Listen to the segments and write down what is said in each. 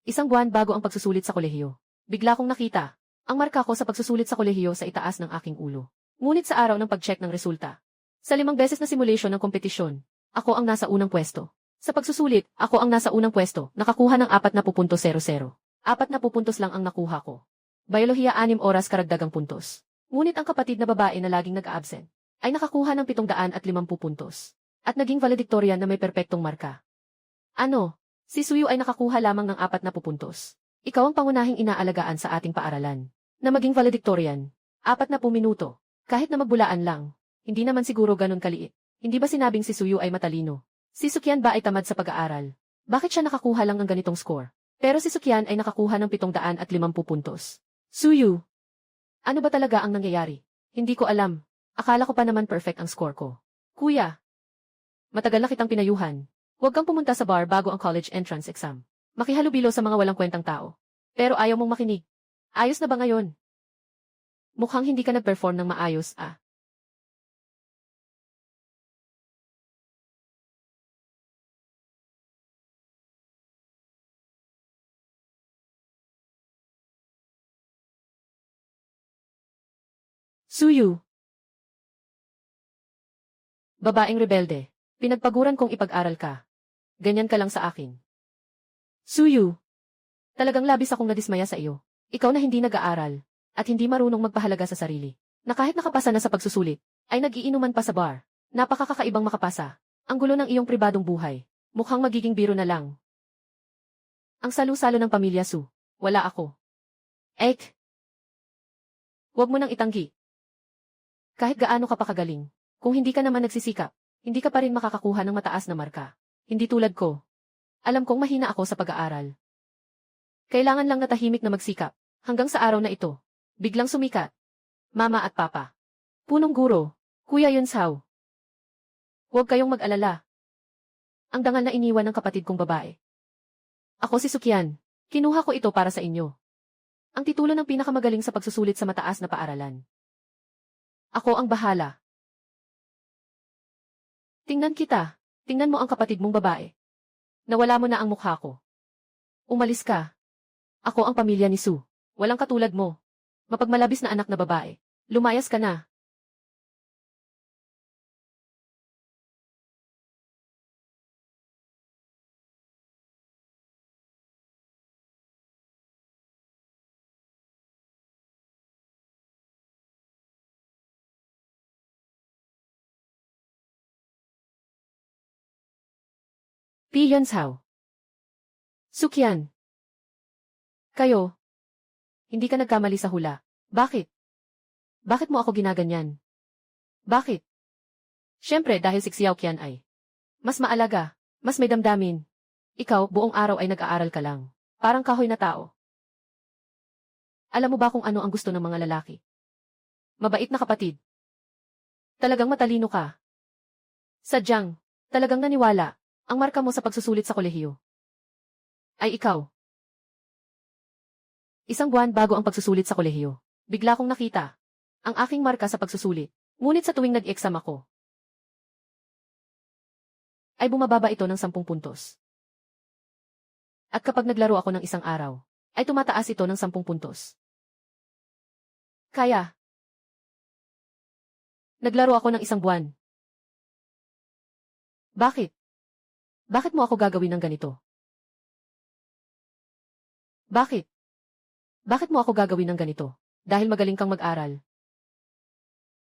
Isang buwan bago ang pagsusulit sa kolehiyo. Bigla kong nakita ang marka ko sa pagsusulit sa kolehiyo sa itaas ng aking ulo. Ngunit sa araw ng pag-check ng resulta, sa 5 beses na simulation ng kompetisyon, ako ang nasa unang pwesto. Sa pagsusulit, ako ang nasa unang pwesto, nakakuha ng 40.00. 40 puntos lang ang nakuha ko. Biolohiya 6 oras karagdagang puntos. Ngunit ang kapatid na babae na laging nag-absent ay nakakuha ng 750 puntos. At naging valedictorian na may perpektong marka. Ano? Si Suyu ay nakakuha lamang ng 40 puntos. Ikaw ang pangunahing inaalagaan sa ating paaralan. Na maging valedictorian. 40 minuto. Kahit na magbulaan lang. Hindi naman siguro ganun kaliit. Hindi ba sinabing si Suyu ay matalino? Si Sukyan ba ay tamad sa pag-aaral? Bakit siya nakakuha lang ng ganitong score? Pero si Sukyan ay nakakuha ng 750 puntos. Suyu! Ano ba talaga ang nangyayari? Hindi ko alam. Akala ko pa naman perfect ang score ko. Kuya! Matagal na kitang pinayuhan. Huwag kang pumunta sa bar bago ang college entrance exam. Makihalubilo sa mga walang kwentang tao. Pero ayaw mong makinig. Ayos na ba ngayon? Mukhang hindi ka nag-perform ng maayos, ah. Suyu. Babaeng rebelde. Pinagpaguran kong ipag-aral ka. Ganyan ka lang sa akin. Suyu. Talagang labis akong nadismaya sa iyo. Ikaw na hindi nag-aaral, at hindi marunong magpahalaga sa sarili. Na kahit nakapasa na sa pagsusulit, ay nag-iinuman pa sa bar. Napakakakaibang makapasa. Ang gulo ng iyong pribadong buhay. Mukhang magiging biro na lang. Ang salu-salo ng pamilya Su. Wala ako. Ek. Huwag mo nang itanggi. Kahit gaano ka pa kagaling, kung hindi ka naman nagsisikap, hindi ka pa rin makakakuha ng mataas na marka. Hindi tulad ko. Alam kong mahina ako sa pag-aaral. Kailangan lang natahimik na magsikap, hanggang sa araw na ito. Biglang sumikat. Mama at Papa. Punong guro. Kuya Yunsao. Huwag kayong mag-alala. Ang dangal na iniwan ng kapatid kong babae. Ako si Sukyan. Kinuha ko ito para sa inyo. Ang titulo ng pinakamagaling sa pagsusulit sa mataas na paaralan. Ako ang bahala. Tingnan kita. Tingnan mo ang kapatid mong babae. Nawala mo na ang mukha ko. Umalis ka. Ako ang pamilya ni Su. Walang katulad mo. Mapagmalabis na anak na babae. Lumayas ka na. Piyansao. Sukyan. Kayo. Hindi ka nagkamali sa hula. Bakit? Bakit mo ako ginaganyan? Bakit? Siyempre dahil si Xiao Qian ay mas maalaga, mas may damdamin. Ikaw, buong araw ay nag-aaral ka lang. Parang kahoy na tao. Alam mo ba kung ano ang gusto ng mga lalaki? Mabait na kapatid. Talagang matalino ka. Sadyang, talagang naniwala, ang marka mo sa pagsusulit sa kolehiyo. Ay ikaw. Isang buwan bago ang pagsusulit sa kolehiyo. Bigla kong nakita ang aking marka sa pagsusulit. Ngunit sa tuwing nag-exam ako, ay bumababa ito ng 10 puntos. At kapag naglaro ako ng isang araw, ay tumataas ito ng 10 puntos. Kaya, naglaro ako ng isang buwan. Bakit? Bakit mo ako gagawin ng ganito? Bakit? Bakit mo ako gagawin ng ganito? Dahil magaling kang mag-aral.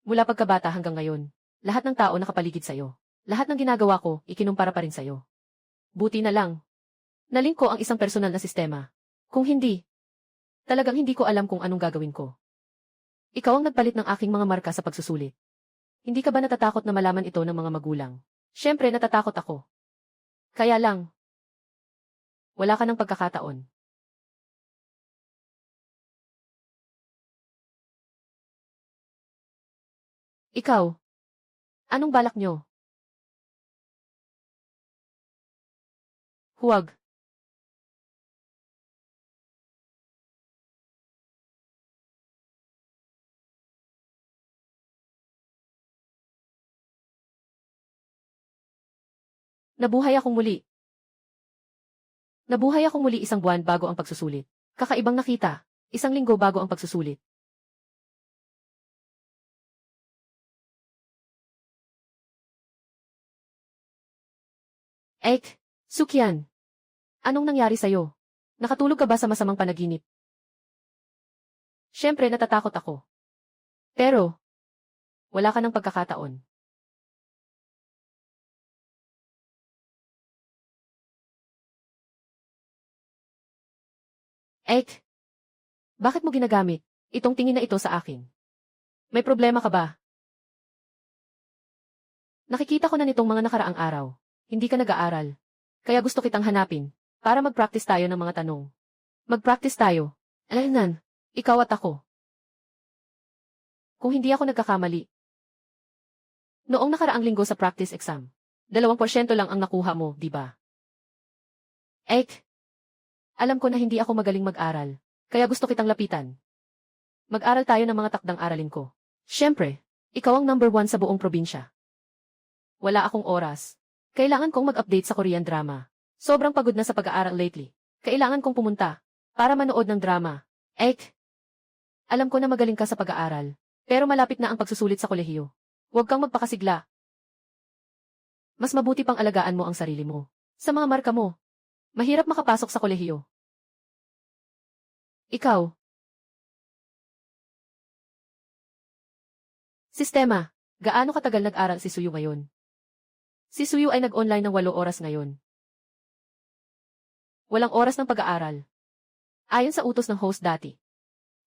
Mula pagkabata hanggang ngayon, lahat ng tao nakapaligid sa'yo. Lahat ng ginagawa ko, ikinumpara pa rin sa'yo. Buti na lang. Naling ko ang isang personal na sistema. Kung hindi, talagang hindi ko alam kung anong gagawin ko. Ikaw ang nagpalit ng aking mga marka sa pagsusulit. Hindi ka ba natatakot na malaman ito ng mga magulang? Siyempre natatakot ako. Kaya lang, wala ka ng pagkakataon. Ikaw, anong balak nyo? Huwag. Nabuhay akong muli. Nabuhay akong muli 1 buwan bago ang pagsusulit. Kakaibang nakita, 1 linggo bago ang pagsusulit. Ek, Sukyan. Anong nangyari sa'yo? Nakatulog ka ba sa masamang panaginip? Siyempre natatakot ako. Pero, wala ka ng pagkakataon. Ek, bakit mo ginagamit itong tingin na ito sa akin? May problema ka ba? Nakikita ko na nitong mga nakaraang araw. Hindi ka nag-aaral. Kaya gusto kitang hanapin para mag-practice tayo ng mga tanong. Mag-practice tayo. Alaynan, ikaw at ako. Kung hindi ako nagkakamali. Noong nakaraang linggo sa practice exam, 2% lang ang nakuha mo, di ba? Ek, alam ko na hindi ako magaling mag-aral, kaya gusto kitang lapitan. Mag-aral tayo ng mga takdang aralin ko. Siyempre, ikaw ang number 1 sa buong probinsya. Wala akong oras. Kailangan kong mag-update sa Korean drama. Sobrang pagod na sa pag-aaral lately. Kailangan kong pumunta para manood ng drama. Ek, alam ko na magaling ka sa pag-aaral, pero malapit na ang pagsusulit sa kolehiyo. Huwag kang magpakasigla. Mas mabuti pang alagaan mo ang sarili mo. Sa mga marka mo, mahirap makapasok sa kolehiyo. Ikaw. Sistema, gaano katagal nag-aral si Suyu ngayon? Si Suyu ay nag-online ng 8 oras ngayon. Walang oras ng pag-aaral. Ayon sa utos ng host dati,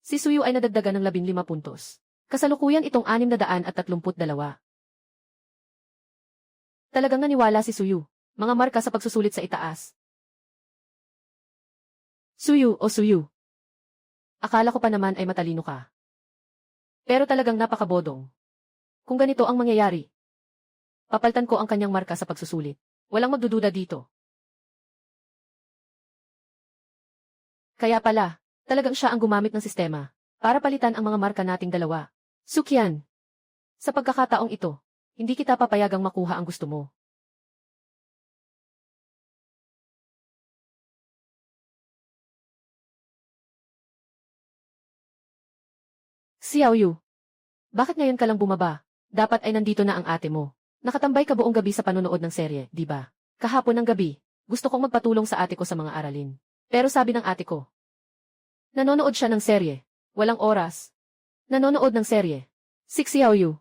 si Suyu ay nadagdagan ng 15 puntos. Kasalukuyan itong 632. Talagang naniwala si Suyu. Mga marka sa pagsusulit sa itaas. Suyu o Suyu. Akala ko pa naman ay matalino ka. Pero talagang napakabodong. Kung ganito ang mangyayari, papaltan ko ang kanyang marka sa pagsusulit. Walang magdududa dito. Kaya pala, talagang siya ang gumamit ng sistema para palitan ang mga marka nating dalawa. Sukyan. Sa pagkakataong ito, hindi kita papayagang makuha ang gusto mo. Xiaoyu. Bakit ngayon ka lang bumaba? Dapat ay nandito na ang ate mo. Nakatambay ka buong gabi sa panonood ng serye, di ba? Kahapon ng gabi, gusto kong magpatulong sa ate ko sa mga aralin. Pero sabi ng ate ko, nanonood siya ng serye. Walang oras. Nanonood ng serye. Xiaoyu.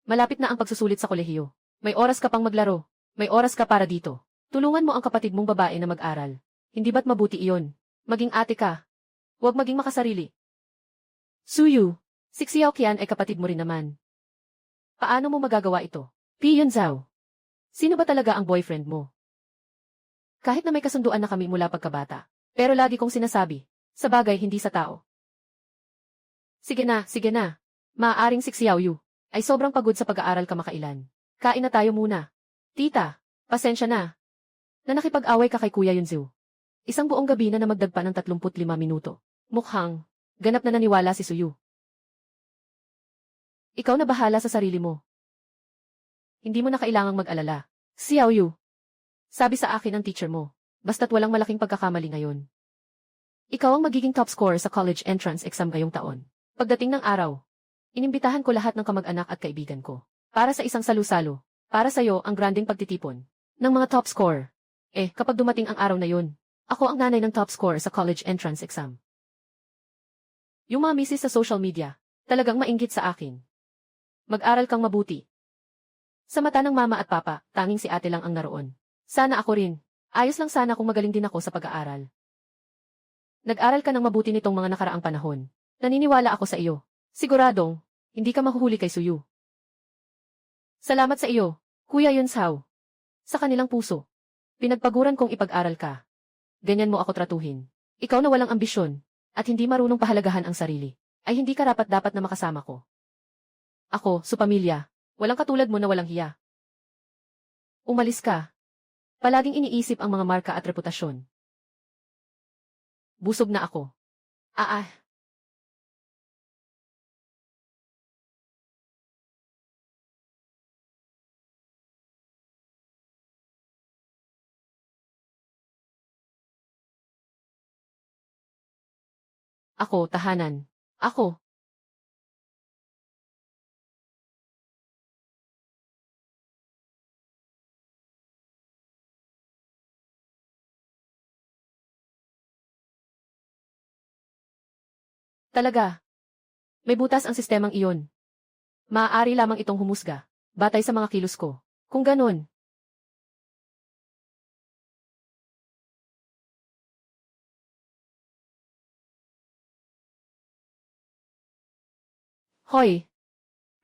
Malapit na ang pagsusulit sa kolehiyo. May oras ka pang maglaro. May oras ka para dito. Tulungan mo ang kapatid mong babae na mag-aral. Hindi ba't mabuti iyon? Maging ate ka. Huwag maging makasarili. Suyu. Si Xiaoqian ay kapatid mo rin naman. Paano mo magagawa ito? Piyon Zhao. Sino ba talaga ang boyfriend mo? Kahit na may kasunduan na kami mula pagkabata. Pero lagi kong sinasabi, sa bagay hindi sa tao. Sige na, sige na. Maaaring si Xiaoyu ay sobrang pagod sa pag-aaral kamakailan. Kain na tayo muna. Tita, pasensya na. Na nakipag-away ka kay Kuya Yunzu. 1 buong gabi na namagdag pa ng 35 minuto. Mukhang, ganap na naniwala si Suyu. Ikaw na bahala sa sarili mo. Hindi mo na kailangang mag-alala. Xiaoyu. Sabi sa akin ng teacher mo, basta't walang malaking pagkakamali ngayon. Ikaw ang magiging top scorer sa college entrance exam ngayong taon. Pagdating ng araw, inimbitahan ko lahat ng kamag-anak at kaibigan ko. Para sa isang salu-salo. Para sa'yo ang granding pagtitipon ng mga top scorer. Kapag dumating ang araw na yun, ako ang nanay ng top scorer sa college entrance exam. Yung mga misis sa social media, talagang mainggit sa akin. Mag-aral kang mabuti. Sa mata ng mama at papa, tanging si ate lang ang naroon. Sana ako rin. Ayos lang sana kung magaling din ako sa pag-aaral. Nag-aral ka ng mabuti nitong mga nakaraang panahon. Naniniwala ako sa iyo. Siguradong, hindi ka mahuhuli kay Suyu. Salamat sa iyo, Kuya Yunzhao. Sa kanilang puso. Pinagpaguran kong ipag-aral ka. Ganyan mo ako tratuhin. Ikaw na walang ambisyon, at hindi marunong pahalagahan ang sarili, ay hindi karapat-dapat na makasama ko. Ako, su pamilya, walang katulad mo na walang hiya. Umalis ka. Palaging iniisip ang mga marka at reputasyon. Busog na ako. Ako, tahanan. Ako. Talaga. May butas ang sistemang iyon. Maaari lamang itong humusga, batay sa mga kilos ko. Kung ganon, hoy,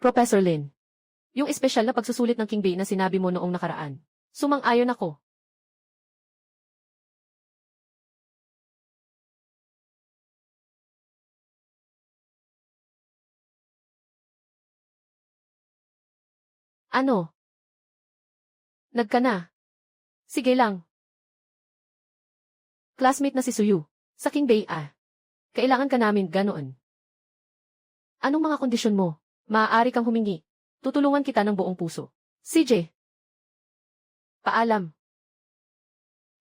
Professor Lin. Yung espesyal na pagsusulit ng King Bey na sinabi mo noong nakaraan. Sumang-ayon ako. Ano? Nagka na. Sige lang. Classmate na si Suyu. Sa King Bey Kailangan ka namin ganoon. Anong mga kondisyon mo? Maaari kang humingi. Tutulungan kita ng buong puso. CJ. Paalam.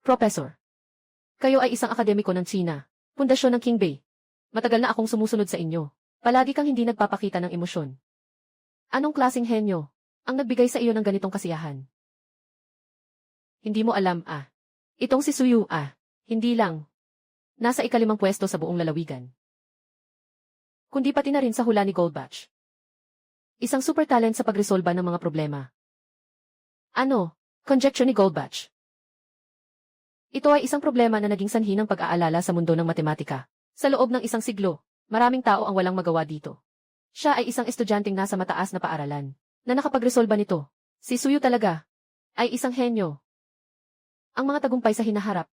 Professor. Kayo ay isang akademiko ng China. Pundasyon ng King Bey. Matagal na akong sumusunod sa inyo. Palagi kang hindi nagpapakita ng emosyon. Anong klaseng henyo ang nagbigay sa iyo ng ganitong kasiyahan? Hindi mo alam Itong si Suyu hindi lang. Nasa ikalimang pwesto sa buong lalawigan. Kundi pati na rin sa hula ni Goldbatch. Isang super talent sa pagresolba ng mga problema. Ano? Conjecture ni Goldbatch. Ito ay isang problema na naging sanhi ng pag-aalala sa mundo ng matematika. Sa loob ng isang siglo, maraming tao ang walang magawa dito. Siya ay isang estudyanteng nasa mataas na paaralan na nakapagresolba nito. Si Suyu talaga ay isang henyo. Ang mga tagumpay sa hinaharap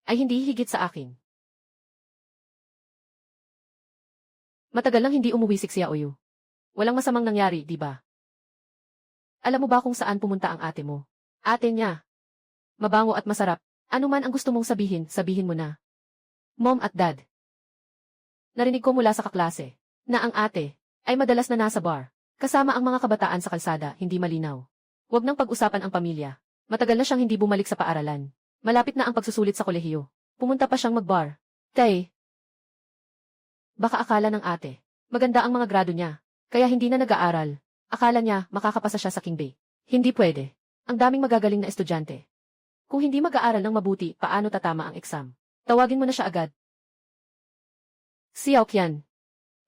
ay hindi higit sa akin. Matagal lang hindi umuwi si Xiaoyu. Walang masamang nangyari, di ba? Alam mo ba kung saan pumunta ang ate mo? Ate niya. Mabango at masarap. Ano man ang gusto mong sabihin, sabihin mo na. Mom at Dad. Narinig ko mula sa kaklase na ang ate ay madalas na nasa bar. Kasama ang mga kabataan sa kalsada, hindi malinaw. Huwag nang pag-usapan ang pamilya. Matagal na siyang hindi bumalik sa paaralan. Malapit na ang pagsusulit sa kolehiyo. Pumunta pa siyang mag-bar. Tay. Baka akala ng ate, maganda ang mga grado niya, kaya hindi na nag-aaral. Akala niya makakapasa siya sa King Bey. Hindi pwede. Ang daming magagaling na estudyante. Kung hindi mag-aaral ng mabuti, paano tatama ang exam? Tawagin mo na siya agad. Xiao Qian.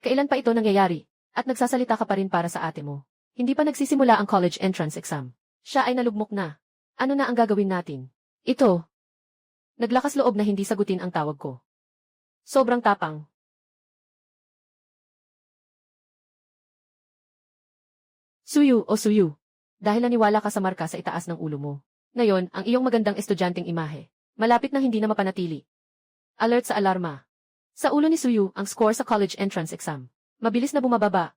Kailan pa ito nangyayari? At nagsasalita ka pa rin para sa ate mo. Hindi pa nagsisimula ang college entrance exam. Siya ay nalugmok na. Ano na ang gagawin natin? Ito. Naglakas loob na hindi sagutin ang tawag ko. Sobrang tapang. Suyu o Suyu. Dahil naniwala ka sa marka sa itaas ng ulo mo. Ngayon, ang iyong magandang estudyanteng imahe. Malapit na hindi na mapanatili. Alert sa alarma. Sa ulo ni Suyu ang score sa college entrance exam. Mabilis na bumababa.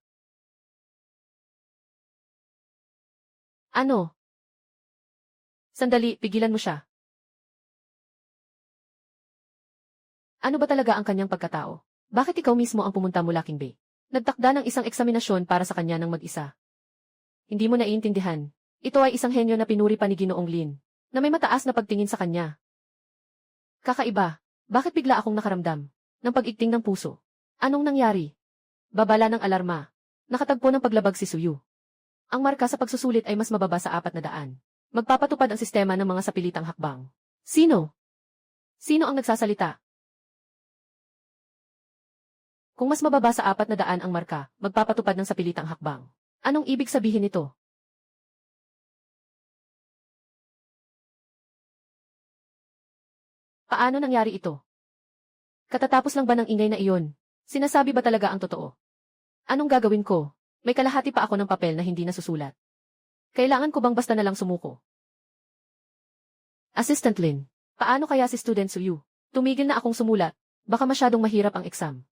Ano? Sandali, pigilan mo siya. Ano ba talaga ang kanyang pagkatao? Bakit ikaw mismo ang pumunta mula King Bey? Nagtakda ng isang eksaminasyon para sa kanya ng mag-isa. Hindi mo naiintindihan. Ito ay isang henyo na pinuri pa ni Ginoong Lin, na may mataas na pagtingin sa kanya. Kakaiba. Bakit bigla akong nakaramdam ng pag-igting ng puso? Anong nangyari? Babala ng alarma. Nakatagpo ng paglabag si Suyu. Ang marka sa pagsusulit ay mas mababa sa 400. Magpapatupad ang sistema ng mga sapilitang hakbang. Sino? Sino ang nagsasalita? Kung mas mababa sa 400 ang marka, magpapatupad ng sapilitang hakbang. Anong ibig sabihin nito? Paano nangyari ito? Katatapos lang ba ng ingay na iyon? Sinasabi ba talaga ang totoo? Anong gagawin ko? May kalahati pa ako ng papel na hindi nasusulat. Kailangan ko bang basta na lang sumuko? Assistant Lin, paano kaya si Student Suyu? Tumigil na akong sumulat. Baka masyadong mahirap ang exam.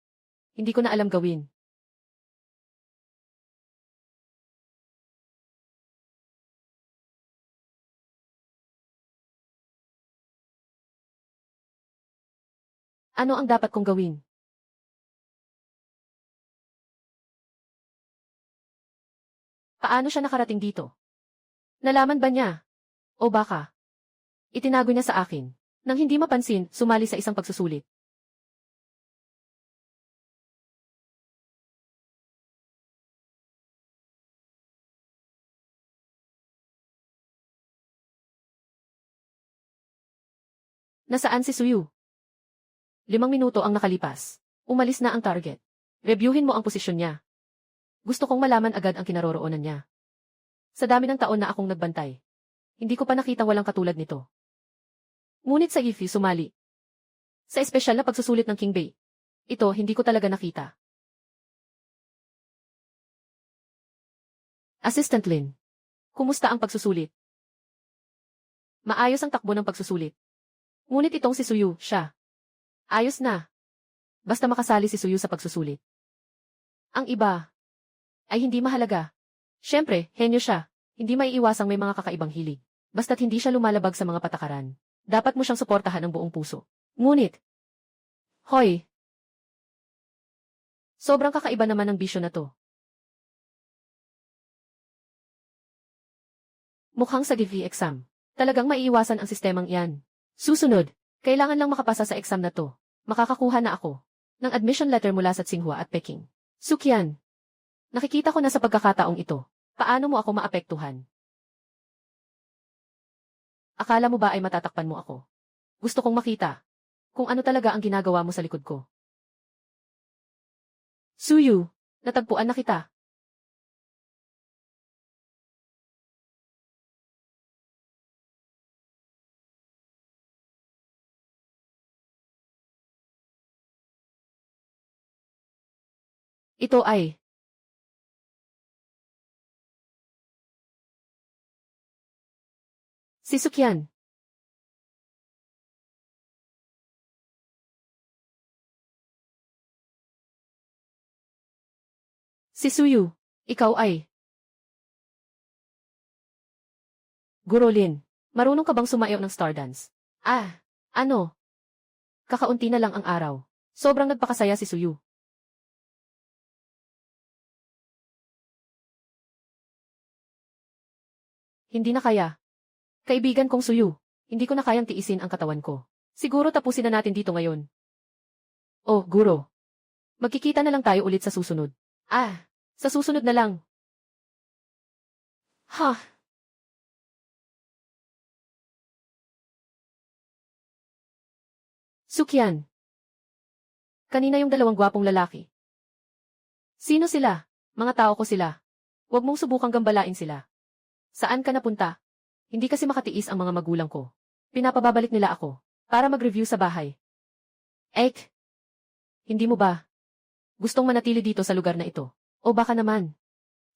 Hindi ko na alam gawin. Ano ang dapat kong gawin? Paano siya nakarating dito? Nalaman ba niya? O baka itinago niya sa akin. Nang hindi mapansin, sumali sa isang pagsusulit. Nasaan si Suyu? 5 minuto ang nakalipas. Umalis na ang target. Reviewin mo ang posisyon niya. Gusto kong malaman agad ang kinaroroonan niya. Sa dami ng taon na akong nagbantay, hindi ko pa nakita walang katulad nito. Ngunit sa IFI sumali. Sa espesyal na pagsusulit ng King Bay. Ito hindi ko talaga nakita. Assistant Lin. Kumusta ang pagsusulit? Maayos ang takbo ng pagsusulit. Ngunit itong si Suyu, siya. Ayos na. Basta makasali si Suyu sa pagsusulit. Ang iba ay hindi mahalaga. Siyempre, henyo siya. Hindi maiiwasang may mga kakaibang hilig. Basta't hindi siya lumalabag sa mga patakaran. Dapat mo siyang suportahan ng buong puso. Ngunit, hoy! Sobrang kakaiba naman ng bisyo na to. Mukhang sa GV exam. Talagang maiiwasan ang sistemang iyan. Susunod, kailangan lang makapasa sa exam na to. Makakakuha na ako ng admission letter mula sa Tsinghua at Peking. Sukyan. Nakikita ko na sa pagkakataong ito. Paano mo ako maapektuhan? Akala mo ba ay matatakpan mo ako? Gusto kong makita kung ano talaga ang ginagawa mo sa likod ko. Suyu, natagpuan na kita. Ito ay si Sukyan. Si Suyu, ikaw ay Guro Lin. Marunong ka bang sumayaw ng star dance? Ah, ano? Kakaunti na lang ang araw. Sobrang nagpakasaya si Suyu. Hindi na kaya. Kaibigan kong Suyu, hindi ko na kayang tiisin ang katawan ko. Siguro tapusin na natin dito ngayon. Oh, Guro. Magkikita na lang tayo ulit sa susunod. Ah, sa susunod na lang. Ha? Sukyan. Kanina yung 2 gwapong lalaki. Sino sila? Mga tao ko sila. Huwag mong subukang gambalain sila. Saan ka napunta? Hindi kasi makatiis ang mga magulang ko. Pinapababalik nila ako para mag-review sa bahay. Ek, hindi mo ba gustong manatili dito sa lugar na ito? O baka naman,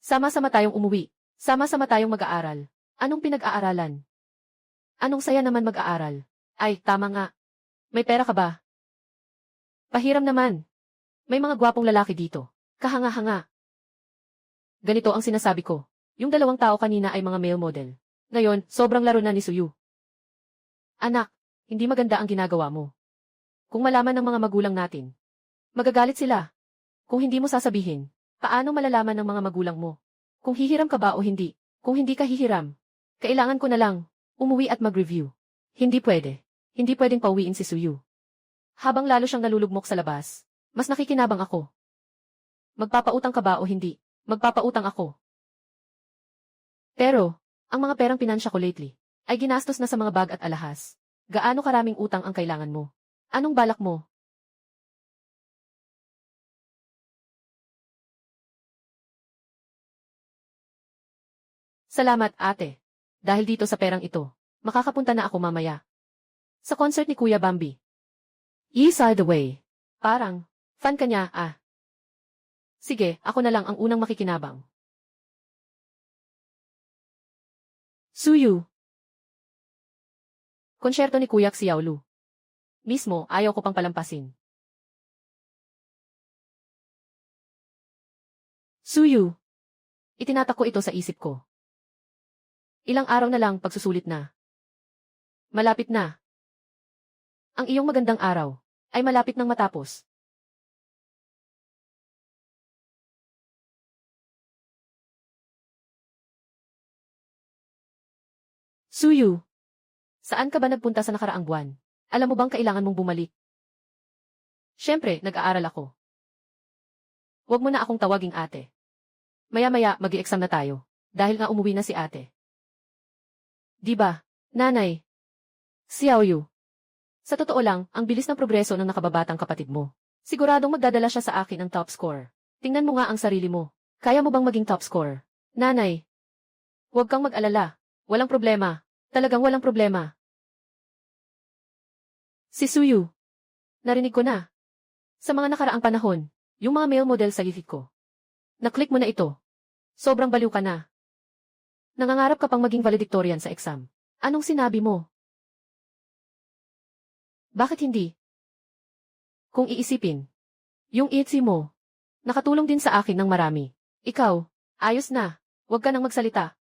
sama-sama tayong umuwi. Sama-sama tayong mag-aaral. Anong pinag-aaralan? Anong saya naman mag-aaral? Ay, tama nga. May pera ka ba? Pahiram naman. May mga gwapong lalaki dito. Kahanga-hanga. Ganito ang sinasabi ko. Yung 2 tao kanina ay mga male model. Ngayon, sobrang laro na ni Suyu. Anak, hindi maganda ang ginagawa mo. Kung malaman ng mga magulang natin, magagalit sila. Kung hindi mo sasabihin, paano malalaman ng mga magulang mo? Kung hihiram ka ba o hindi? Kung hindi ka hihiram, kailangan ko na lang umuwi at mag-review. Hindi pwede. Hindi pwedeng pauwiin si Suyu. Habang lalo siyang nalulugmok sa labas, mas nakikinabang ako. Magpapautang ka ba o hindi? Magpapautang ako. Pero, ang mga perang pinansya ko lately, ay ginastos na sa mga bag at alahas. Gaano karaming utang ang kailangan mo? Anong balak mo? Salamat, ate. Dahil dito sa perang ito, makakapunta na ako mamaya. Sa concert ni Kuya Bambi. Side the way. Parang, fan ka niya, ah. Sige, ako na lang ang unang makikinabang. Suyu. Konsyerto ni Kuya Xiaolu. Mismo, ayaw ko pang palampasin. Suyu. Itinatak ko ito sa isip ko. Ilang araw na lang pagsusulit na. Malapit na. Ang iyong magandang araw ay malapit nang matapos. Suyu. Saan ka ba nagpunta sa nakaraang buwan? Alam mo bang kailangan mong bumalik? Siyempre, nag-aaral ako. Huwag mo na akong tawaging ate. Maya-maya, mag-i-exam na tayo. Dahil nga umuwi na si ate. Di ba, nanay? Xiaoyu. Sa totoo lang, ang bilis ng progreso ng nakababatang kapatid mo. Siguradong magdadala siya sa akin ng top score. Tingnan mo nga ang sarili mo. Kaya mo bang maging top score? Nanay. Huwag kang mag-alala. Walang problema. Talagang walang problema. Si Suyu. Narinig ko na. Sa mga nakaraang panahon, yung mga male model sa isip ko. Naklik mo na ito. Sobrang baliw ka na. Nangangarap ka pang maging valedictorian sa exam. Anong sinabi mo? Bakit hindi? Kung iisipin, yung itzy mo, nakatulong din sa akin ng marami. Ikaw, ayos na. Huwag ka nang magsalita.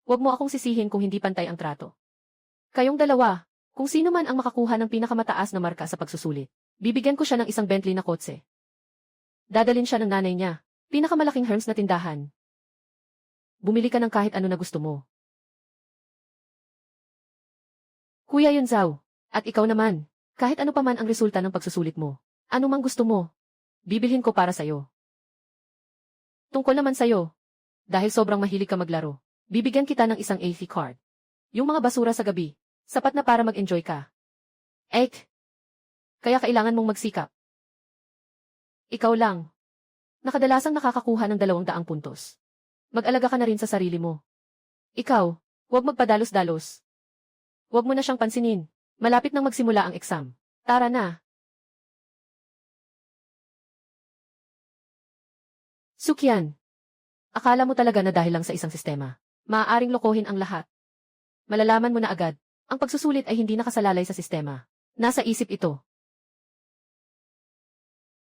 Huwag mo akong sisihin kung hindi pantay ang trato. Kayong dalawa, kung sino man ang makakuha ng pinakamataas na marka sa pagsusulit, bibigyan ko siya ng isang Bentley na kotse. Dadalin siya ng nanay niya, pinakamalaking Hermes na tindahan. Bumili ka ng kahit ano na gusto mo. Kuya Yunzao, at ikaw naman, kahit ano pa man ang resulta ng pagsusulit mo, ano mang gusto mo, bibilhin ko para sa'yo. Tungkol naman sa'yo, dahil sobrang mahilig ka maglaro, bibigyan kita ng isang AV card. Yung mga basura sa gabi, sapat na para mag-enjoy ka. Kaya kailangan mong magsikap. Ikaw lang. Nakadalasang nakakakuha ng 200 puntos. Mag-alaga ka na rin sa sarili mo. Ikaw, huwag magpadalos-dalos. Huwag mo na siyang pansinin. Malapit nang magsimula ang exam. Tara na. Sukyan. Akala mo talaga na dahil lang sa isang sistema, maaaring lokohin ang lahat. Malalaman mo na agad, ang pagsusulit ay hindi nakasalalay sa sistema. Nasa isip ito.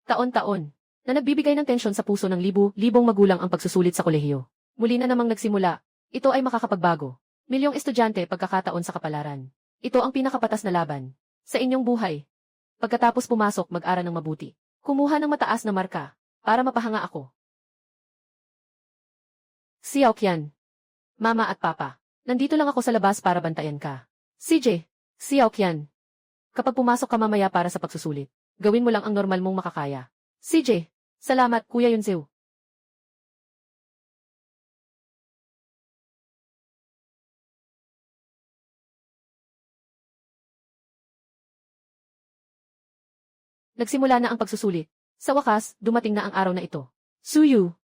Taon-taon, na nagbibigay ng tensyon sa puso ng libu-libong magulang ang pagsusulit sa kolehiyo. Muli na namang nagsimula, ito ay makakapagbago. Milyong estudyante pagkakataon sa kapalaran. Ito ang pinakapatas na laban. Sa inyong buhay. Pagkatapos pumasok mag-aral ng mabuti. Kumuha ng mataas na marka, para mapahanga ako. Xiaoqian. Mama at Papa, nandito lang ako sa labas para bantayan ka. CJ, Xiaoqian. Kapag pumasok ka mamaya para sa pagsusulit, gawin mo lang ang normal mong makakaya. CJ, salamat Kuya Yunzeo. Nagsimula na ang pagsusulit. Sa wakas, dumating na ang araw na ito. Suyu.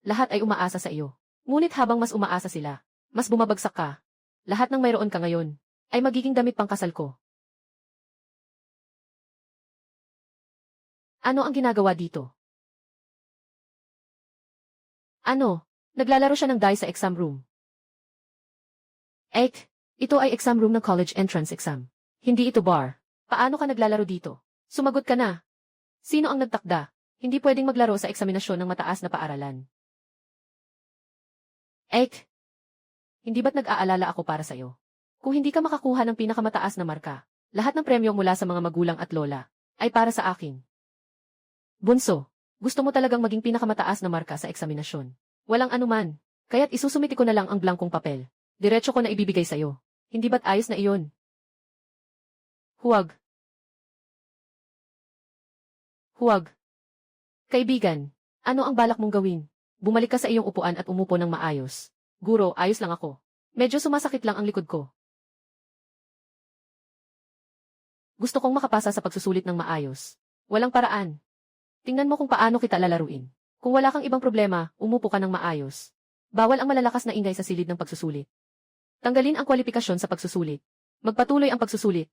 Lahat ay umaasa sa iyo. Ngunit habang mas umaasa sila, mas bumabagsak ka. Lahat ng mayroon ka ngayon, ay magiging damit pang kasal ko. Ano ang ginagawa dito? Ano? Naglalaro siya ng dice sa exam room. Ito ay exam room ng college entrance exam. Hindi ito bar. Paano ka naglalaro dito? Sumagot ka na. Sino ang nagtakda? Hindi pwedeng maglaro sa eksaminasyon ng mataas na paaralan. Hindi ba't nag-aalala ako para sa'yo? Kung hindi ka makakuha ng pinakamataas na marka, lahat ng premyo mula sa mga magulang at lola, ay para sa akin. Bunso, gusto mo talagang maging pinakamataas na marka sa eksaminasyon. Walang anuman, kaya't isusumiti ko na lang ang blankong papel. Diretso ko na ibibigay sa'yo. Hindi ba't ayos na iyon? Huwag. Kaibigan, ano ang balak mong gawin? Bumalik ka sa iyong upuan at umupo ng maayos. Guro, ayos lang ako. Medyo sumasakit lang ang likod ko. Gusto kong makapasa sa pagsusulit ng maayos. Walang paraan. Tingnan mo kung paano kita lalaruin. Kung wala kang ibang problema, umupo ka ng maayos. Bawal ang malalakas na ingay sa silid ng pagsusulit. Tanggalin ang kwalifikasyon sa pagsusulit. Magpatuloy ang pagsusulit.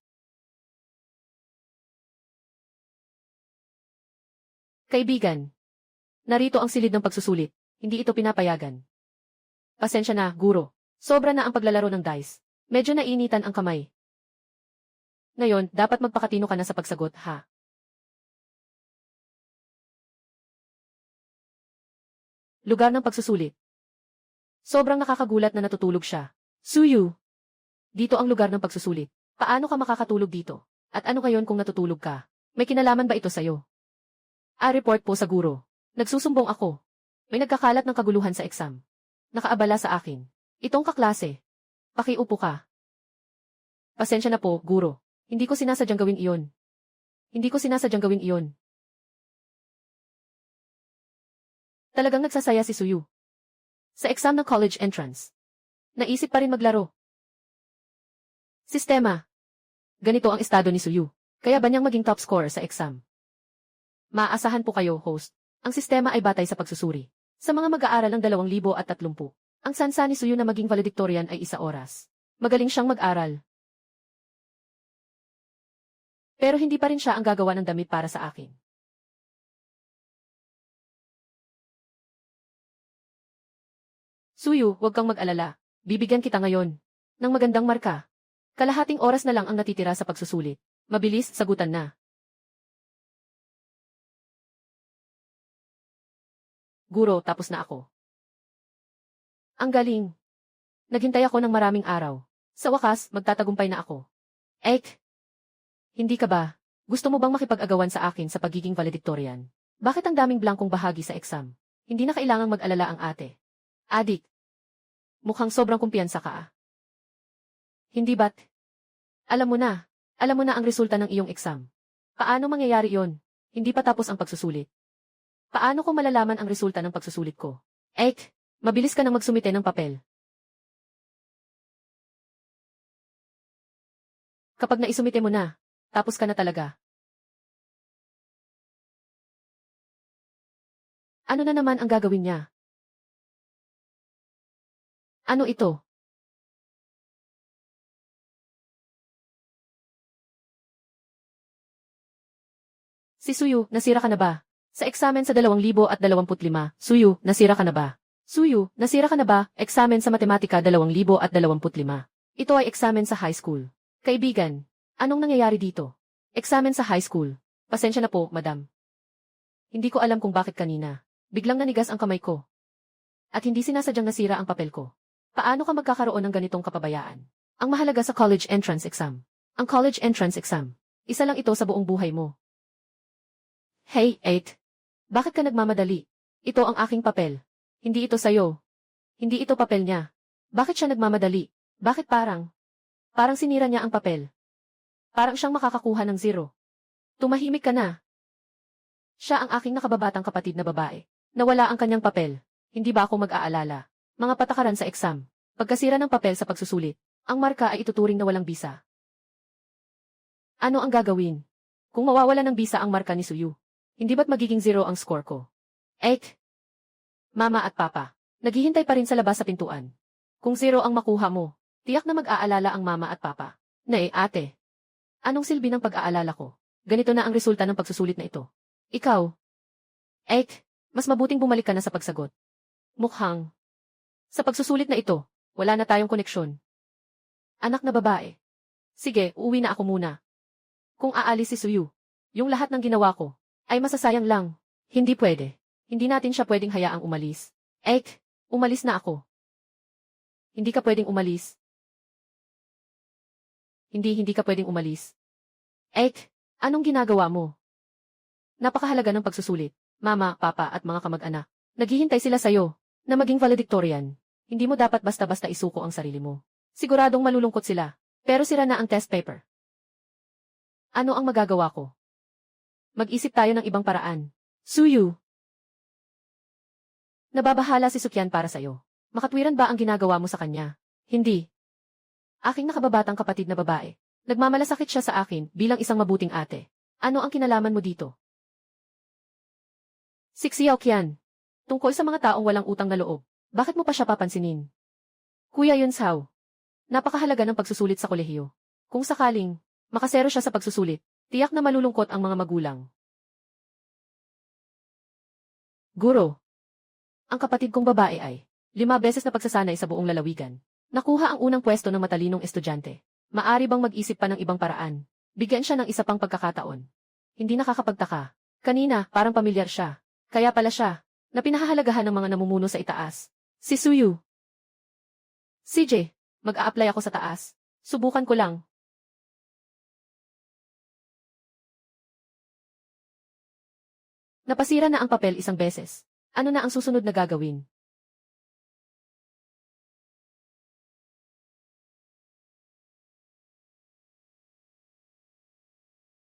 Kaibigan, narito ang silid ng pagsusulit. Hindi ito pinapayagan. Pasensya na, guro. Sobra na ang paglalaro ng dice. Medyo nainitan ang kamay. Ngayon, dapat magpakatino ka na sa pagsagot, ha? Lugar ng pagsusulit. Sobrang nakakagulat na natutulog siya. Suyu. Dito ang lugar ng pagsusulit. Paano ka makakatulog dito? At ano ngayon kung natutulog ka? May kinalaman ba ito sa'yo? Report po sa guro. Nagsusumbong ako. May nagkakalat ng kaguluhan sa exam. Nakaabala sa akin. Itong kaklase. Pakiupo ka. Pasensya na po, guro. Hindi ko sinasadyang gawin iyon. Talagang nagsasaya si Suyu. Sa exam ng college entrance. Naisip pa rin maglaro. Sistema. Ganito ang estado ni Suyu. Kaya ba niyang maging top scorer sa exam? Maaasahan po kayo, host. Ang sistema ay batay sa pagsusuri. Sa mga mag-aaral ng 2030, ang sansa ni Suyu na maging valedictorian ay 1 oras. Magaling siyang mag-aral. Pero hindi pa rin siya ang gagawa ng damit para sa akin. Suyu, huwag kang mag-alala. Bibigyan kita ngayon ng magandang marka. Kalahating oras na lang ang natitira sa pagsusulit. Mabilis, sagutan na. Guro, tapos na ako. Ang galing. Naghintay ako ng maraming araw. Sa wakas, magtatagumpay na ako. Hindi ka ba? Gusto mo bang makipag-agawan sa akin sa pagiging valedictorian? Bakit ang daming blankong bahagi sa exam? Hindi na kailangang mag-alala ang ate. Adik. Mukhang sobrang kumpiyansa ka. Hindi ba't? Alam mo na ang resulta ng iyong exam. Paano mangyayari yon? Hindi pa tapos ang pagsusulit. Paano ko malalaman ang resulta ng pagsusulit ko? Mabilis ka nang magsumite ng papel. Kapag naisumite mo na, tapos ka na talaga. Ano na naman ang gagawin niya? Ano ito? Si Suyu, nasira ka na ba? Sa eksamen sa 2025, Suyu, nasira ka na ba? Suyu, nasira ka na ba? Eksamen sa matematika 2025. Ito ay eksamen sa high school. Kaibigan, anong nangyayari dito? Eksamen sa high school. Pasensya na po, madam. Hindi ko alam kung bakit kanina. Biglang nanigas ang kamay ko. At hindi sinasadyang nasira ang papel ko. Paano ka magkakaroon ng ganitong kapabayaan? Ang mahalaga sa college entrance exam. Ang college entrance exam. Isa lang ito sa buong buhay mo. Hey, bakit ka nagmamadali? Ito ang aking papel. Hindi ito sayo. Hindi ito papel niya. Bakit siya nagmamadali? Bakit parang sinira niya ang papel? Parang siyang makakakuha ng 0. Tumahimik ka na. Siya ang aking nakababatang kapatid na babae. Nawala ang kanyang papel. Hindi ba ako mag-aalala? Mga patakaran sa exam. Pagkasira ng papel sa pagsusulit, ang marka ay ituturing na walang bisa. Ano ang gagawin? Kung mawawala ng bisa ang marka ni Suyu, hindi ba't magiging 0 ang score ko? Mama at Papa, naghihintay pa rin sa labas sa pintuan. Kung 0 ang makuha mo, tiyak na mag-aalala ang Mama at Papa. Ate. Anong silbi ng pag-aalala ko? Ganito na ang resulta ng pagsusulit na ito. Ikaw. Mas mabuting bumalik ka na sa pagsagot. Mukhang. Sa pagsusulit na ito, wala na tayong koneksyon. Anak na babae. Sige, uuwi na ako muna. Kung aalis si Suyu, yung lahat ng ginawa ko, ay masasayang lang. Hindi pwede. Hindi natin siya pwedeng hayaang umalis. Umalis na ako. Hindi ka pwedeng umalis. Hindi ka pwedeng umalis. Anong ginagawa mo? Napakahalaga ng pagsusulit. Mama, Papa at mga kamag-anak. Naghihintay sila sa'yo na maging valedictorian. Hindi mo dapat basta-basta isuko ang sarili mo. Siguradong malulungkot sila. Pero sira na ang test paper. Ano ang magagawa ko? Mag-isip tayo ng ibang paraan. Suyu. Nababahala si Sukyan para sa'yo. Makatwiran ba ang ginagawa mo sa kanya? Hindi. Aking nakababatang kapatid na babae. Nagmamalasakit siya sa akin bilang isang mabuting ate. Ano ang kinalaman mo dito? Si Xiaoqian. Tungkol sa mga taong walang utang na loob. Bakit mo pa siya papansinin? Kuya Yunsao. Napakahalaga ng pagsusulit sa kolehiyo. Kung sakaling makasero siya sa pagsusulit, tiyak na malulungkot ang mga magulang. Guro. Ang kapatid kong babae ay 5 beses na pagsasanay sa buong lalawigan. Nakuha ang unang pwesto ng matalinong estudyante. Maari bang mag-isip pa ng ibang paraan? Bigyan siya ng isa pang pagkakataon. Hindi nakakapagtaka. Kanina, parang pamilyar siya. Kaya pala siya, na pinahahalagahan ng mga namumuno sa itaas. Si Suyu. CJ, mag-a-apply ako sa taas. Subukan ko lang. Napasira na ang papel isang beses. Ano na ang susunod na gagawin?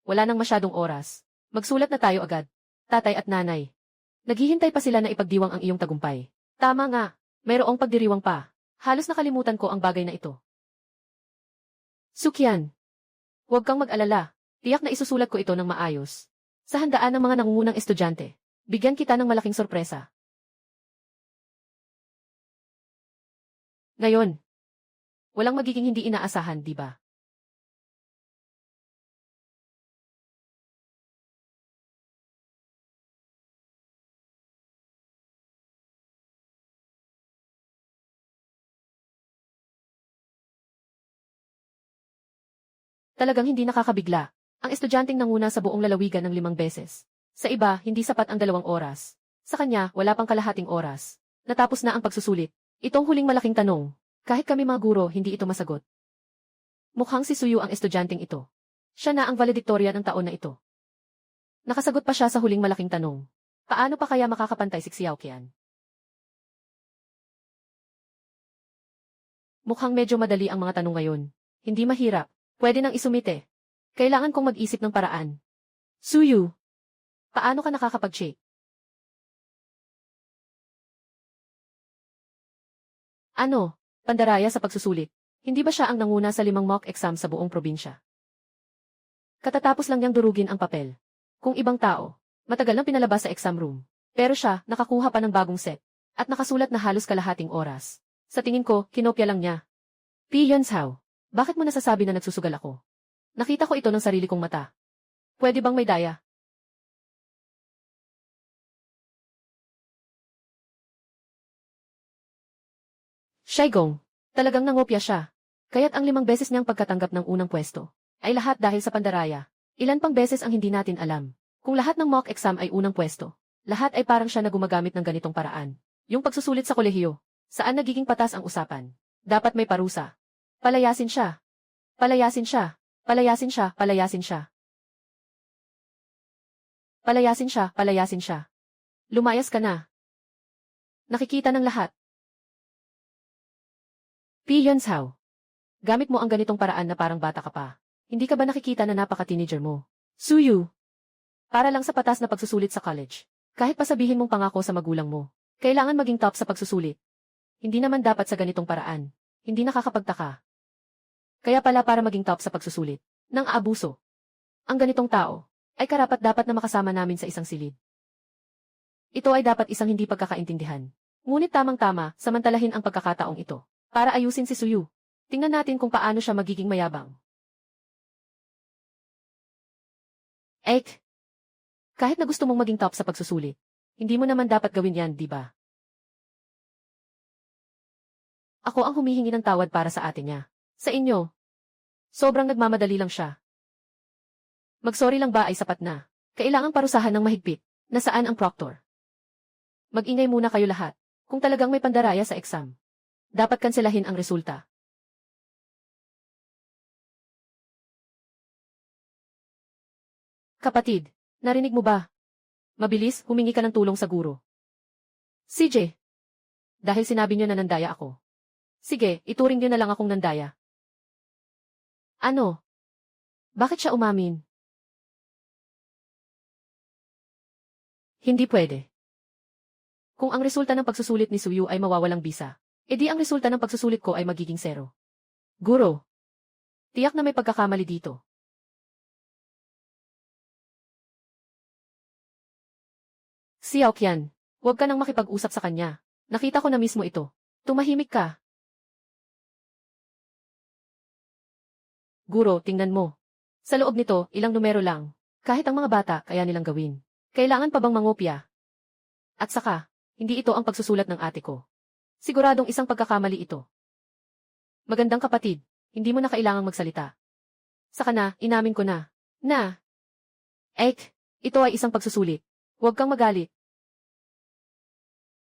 Wala nang masyadong oras. Magsulat na tayo agad. Tatay at nanay. Naghihintay pa sila na ipagdiwang ang iyong tagumpay. Tama nga, mayroong pagdiriwang pa. Halos nakalimutan ko ang bagay na ito. Sukyan. Huwag kang mag-alala. Tiyak na isusulat ko ito ng maayos. Sa handaan ng mga nangungunang estudyante, bigyan kita ng malaking sorpresa. Ngayon, walang magiging hindi inaasahan, di ba? Talagang hindi nakakabigla. Ang estudyanteng nanguna sa buong lalawigan ng 5 beses. Sa iba, hindi sapat ang 2 oras. Sa kanya, wala pang kalahating oras. Natapos na ang pagsusulit. Itong huling malaking tanong. Kahit kami mga guro, hindi ito masagot. Mukhang si Suyu ang estudyanteng ito. Siya na ang valedictorian ng taon na ito. Nakasagot pa siya sa huling malaking tanong. Paano pa kaya makakapantay si Xiaoqian? Mukhang medyo madali ang mga tanong ngayon. Hindi mahirap. Pwede nang isumite. Kailangan kong mag-isip ng paraan. Suyu, paano ka nakakapag-shake? Ano? Pandaraya sa pagsusulit. Hindi ba siya ang nanguna sa 5 mock exam sa buong probinsya? Katatapos lang niyang durugin ang papel. Kung ibang tao, matagal nang pinalabas sa exam room. Pero siya, nakakuha pa ng bagong set. At nakasulat na halos kalahating oras. Sa tingin ko, kinopya lang niya. Pi Yunshao, bakit mo nasasabi na nagsusugal ako? Nakita ko ito ng sarili kong mata. Pwede bang may daya? Shaigong, talagang nangopya siya. Kaya't ang 5 beses niyang pagkatanggap ng unang pwesto, ay lahat dahil sa pandaraya. Ilan pang beses ang hindi natin alam. Kung lahat ng mock exam ay unang pwesto, lahat ay parang siya na gumagamit ng ganitong paraan. Yung pagsusulit sa kolehiyo, saan nagiging patas ang usapan? Dapat may parusa. Palayasin siya. Palayasin siya. Palayasin siya. Palayasin siya. Palayasin siya. Palayasin siya. Lumayas ka na. Nakikita ng lahat. Pi Yunshao, gamit mo ang ganitong paraan na parang bata ka pa. Hindi ka ba nakikita na napaka-teenager mo? Suyu, para lang sa patas na pagsusulit sa college. Kahit pa sabihin mong pangako sa magulang mo, kailangan maging top sa pagsusulit. Hindi naman dapat sa ganitong paraan. Hindi nakakapagtaka. Kaya pala para maging top sa pagsusulit, ng aabuso. Ang ganitong tao, ay karapat-dapat na makasama namin sa isang silid. Ito ay dapat isang hindi pagkakaintindihan. Ngunit tamang-tama, samantalahin ang pagkakataong ito. Para ayusin si Suyu. Tingnan natin kung paano siya magiging mayabang. Ek, kahit na gusto mong maging top sa pagsusulit, hindi mo naman dapat gawin yan, di ba? Ako ang humihingi ng tawad para sa ate niya. Sa inyo. Sobrang nagmamadali lang siya. Magsorry lang ba ay sapat na? Kailangang parusahan ng mahigpit. Nasaan ang proctor? Mag-ingay muna kayo lahat. Kung talagang may pandaraya sa exam, dapat kanselahin ang resulta. Kapatid, narinig mo ba? Mabilis, humingi ka ng tulong sa guro. CJ, dahil sinabi niyo na nandaya ako. Sige, ituring niyo na lang akong nandaya. Ano? Bakit siya umamin? Hindi pwede. Kung ang resulta ng pagsusulit ni Suyu ay mawawalang bisa, edi ang resulta ng pagsusulit ko ay magiging 0. Guro, tiyak na may pagkakamali dito. Xiaoqian, huwag ka nang makipag-usap sa kanya. Nakita ko na mismo ito. Tumahimik ka. Guro, tingnan mo. Sa loob nito, ilang numero lang. Kahit ang mga bata, kaya nilang gawin. Kailangan pa bang mangopya? At saka, hindi ito ang pagsusulat ng ate ko. Siguradong isang pagkakamali ito. Magandang kapatid, hindi mo na kailangang magsalita. Saka na, inamin ko na. Ito ay isang pagsusulit. Huwag kang magalit.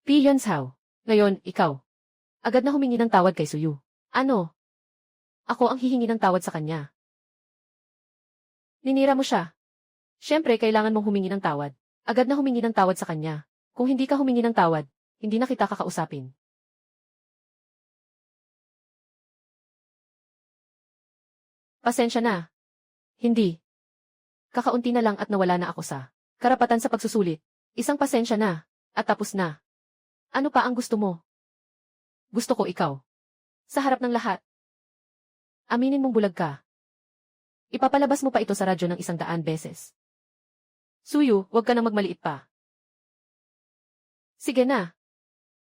Pi Yunshao, ngayon, ikaw. Agad na humingi ng tawad kay Suyu. Ano? Ako ang hihingi ng tawad sa kanya. Ninira mo siya. Siyempre, kailangan mong humingi ng tawad. Agad na humingi ng tawad sa kanya. Kung hindi ka humingi ng tawad, hindi na kita kakausapin. Pasensya na. Hindi. Kakaunti na lang at nawala na ako sa karapatan sa pagsusulit. Isang pasensya na, at tapos na. Ano pa ang gusto mo? Gusto ko ikaw. Sa harap ng lahat. Aminin mong bulag ka. Ipapalabas mo pa ito sa radyo ng 100 beses. Suyu, huwag ka nang magmaliit pa. Sige na.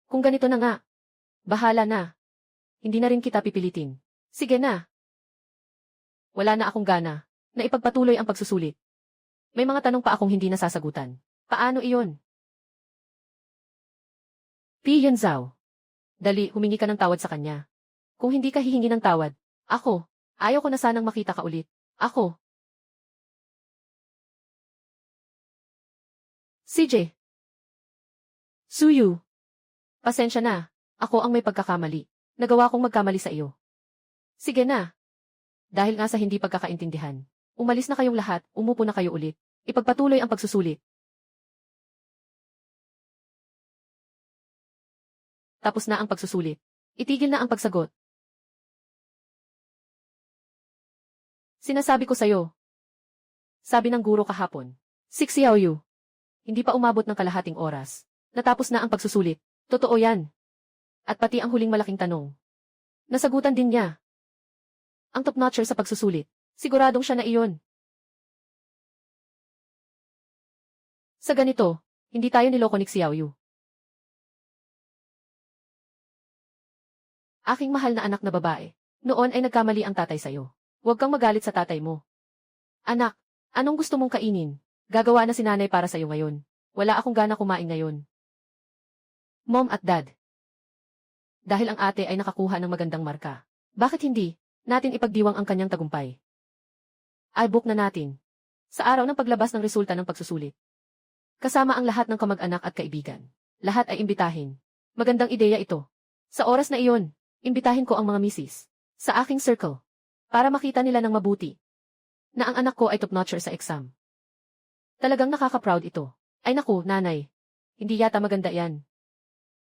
Kung ganito na nga. Bahala na. Hindi na rin kita pipilitin. Sige na. Wala na akong gana na ipagpatuloy ang pagsusulit. May mga tanong pa akong hindi nasasagutan. Paano iyon? Pi Yunzao. Dali, humingi ka ng tawad sa kanya. Kung hindi ka hihingi ng tawad, ako, ayaw ko na sanang makita ka ulit. Ako. CJ. Suyu. Pasensya na. Ako ang may pagkakamali. Nagawa kong magkamali sa iyo. Sige na. Dahil nga sa hindi pagkakaintindihan. Umalis na kayong lahat, umupo na kayo ulit. Ipagpatuloy ang pagsusulit. Tapos na ang pagsusulit. Itigil na ang pagsagot. Sinasabi ko sa'yo. Sabi ng guro kahapon. 6 Xiaoyu. Hindi pa umabot ng kalahating oras. Natapos na ang pagsusulit. Totoo yan. At pati ang huling malaking tanong. Nasagutan din niya. Ang top-notcher sa pagsusulit. Siguradong siya na iyon. Sa ganito, hindi tayo niloko ni Xiaoyu. Aking mahal na anak na babae. Noon ay nagkamali ang tatay sa'yo. Huwag kang magalit sa tatay mo. Anak, anong gusto mong kainin? Gagawa na si nanay para sa'yo ngayon. Wala akong gana kumain ngayon. Mom at dad. Dahil ang ate ay nakakuha ng magandang marka. Bakit hindi natin ipagdiwang ang kanyang tagumpay? Ay book na natin. Sa araw ng paglabas ng resulta ng pagsusulit. Kasama ang lahat ng kamag-anak at kaibigan. Lahat ay imbitahin. Magandang ideya ito. Sa oras na iyon, imbitahin ko ang mga misis. Sa aking circle. Para makita nila ng mabuti. Na ang anak ko ay top-notcher sa exam. Talagang nakaka-proud ito. Ay naku, nanay. Hindi yata maganda yan.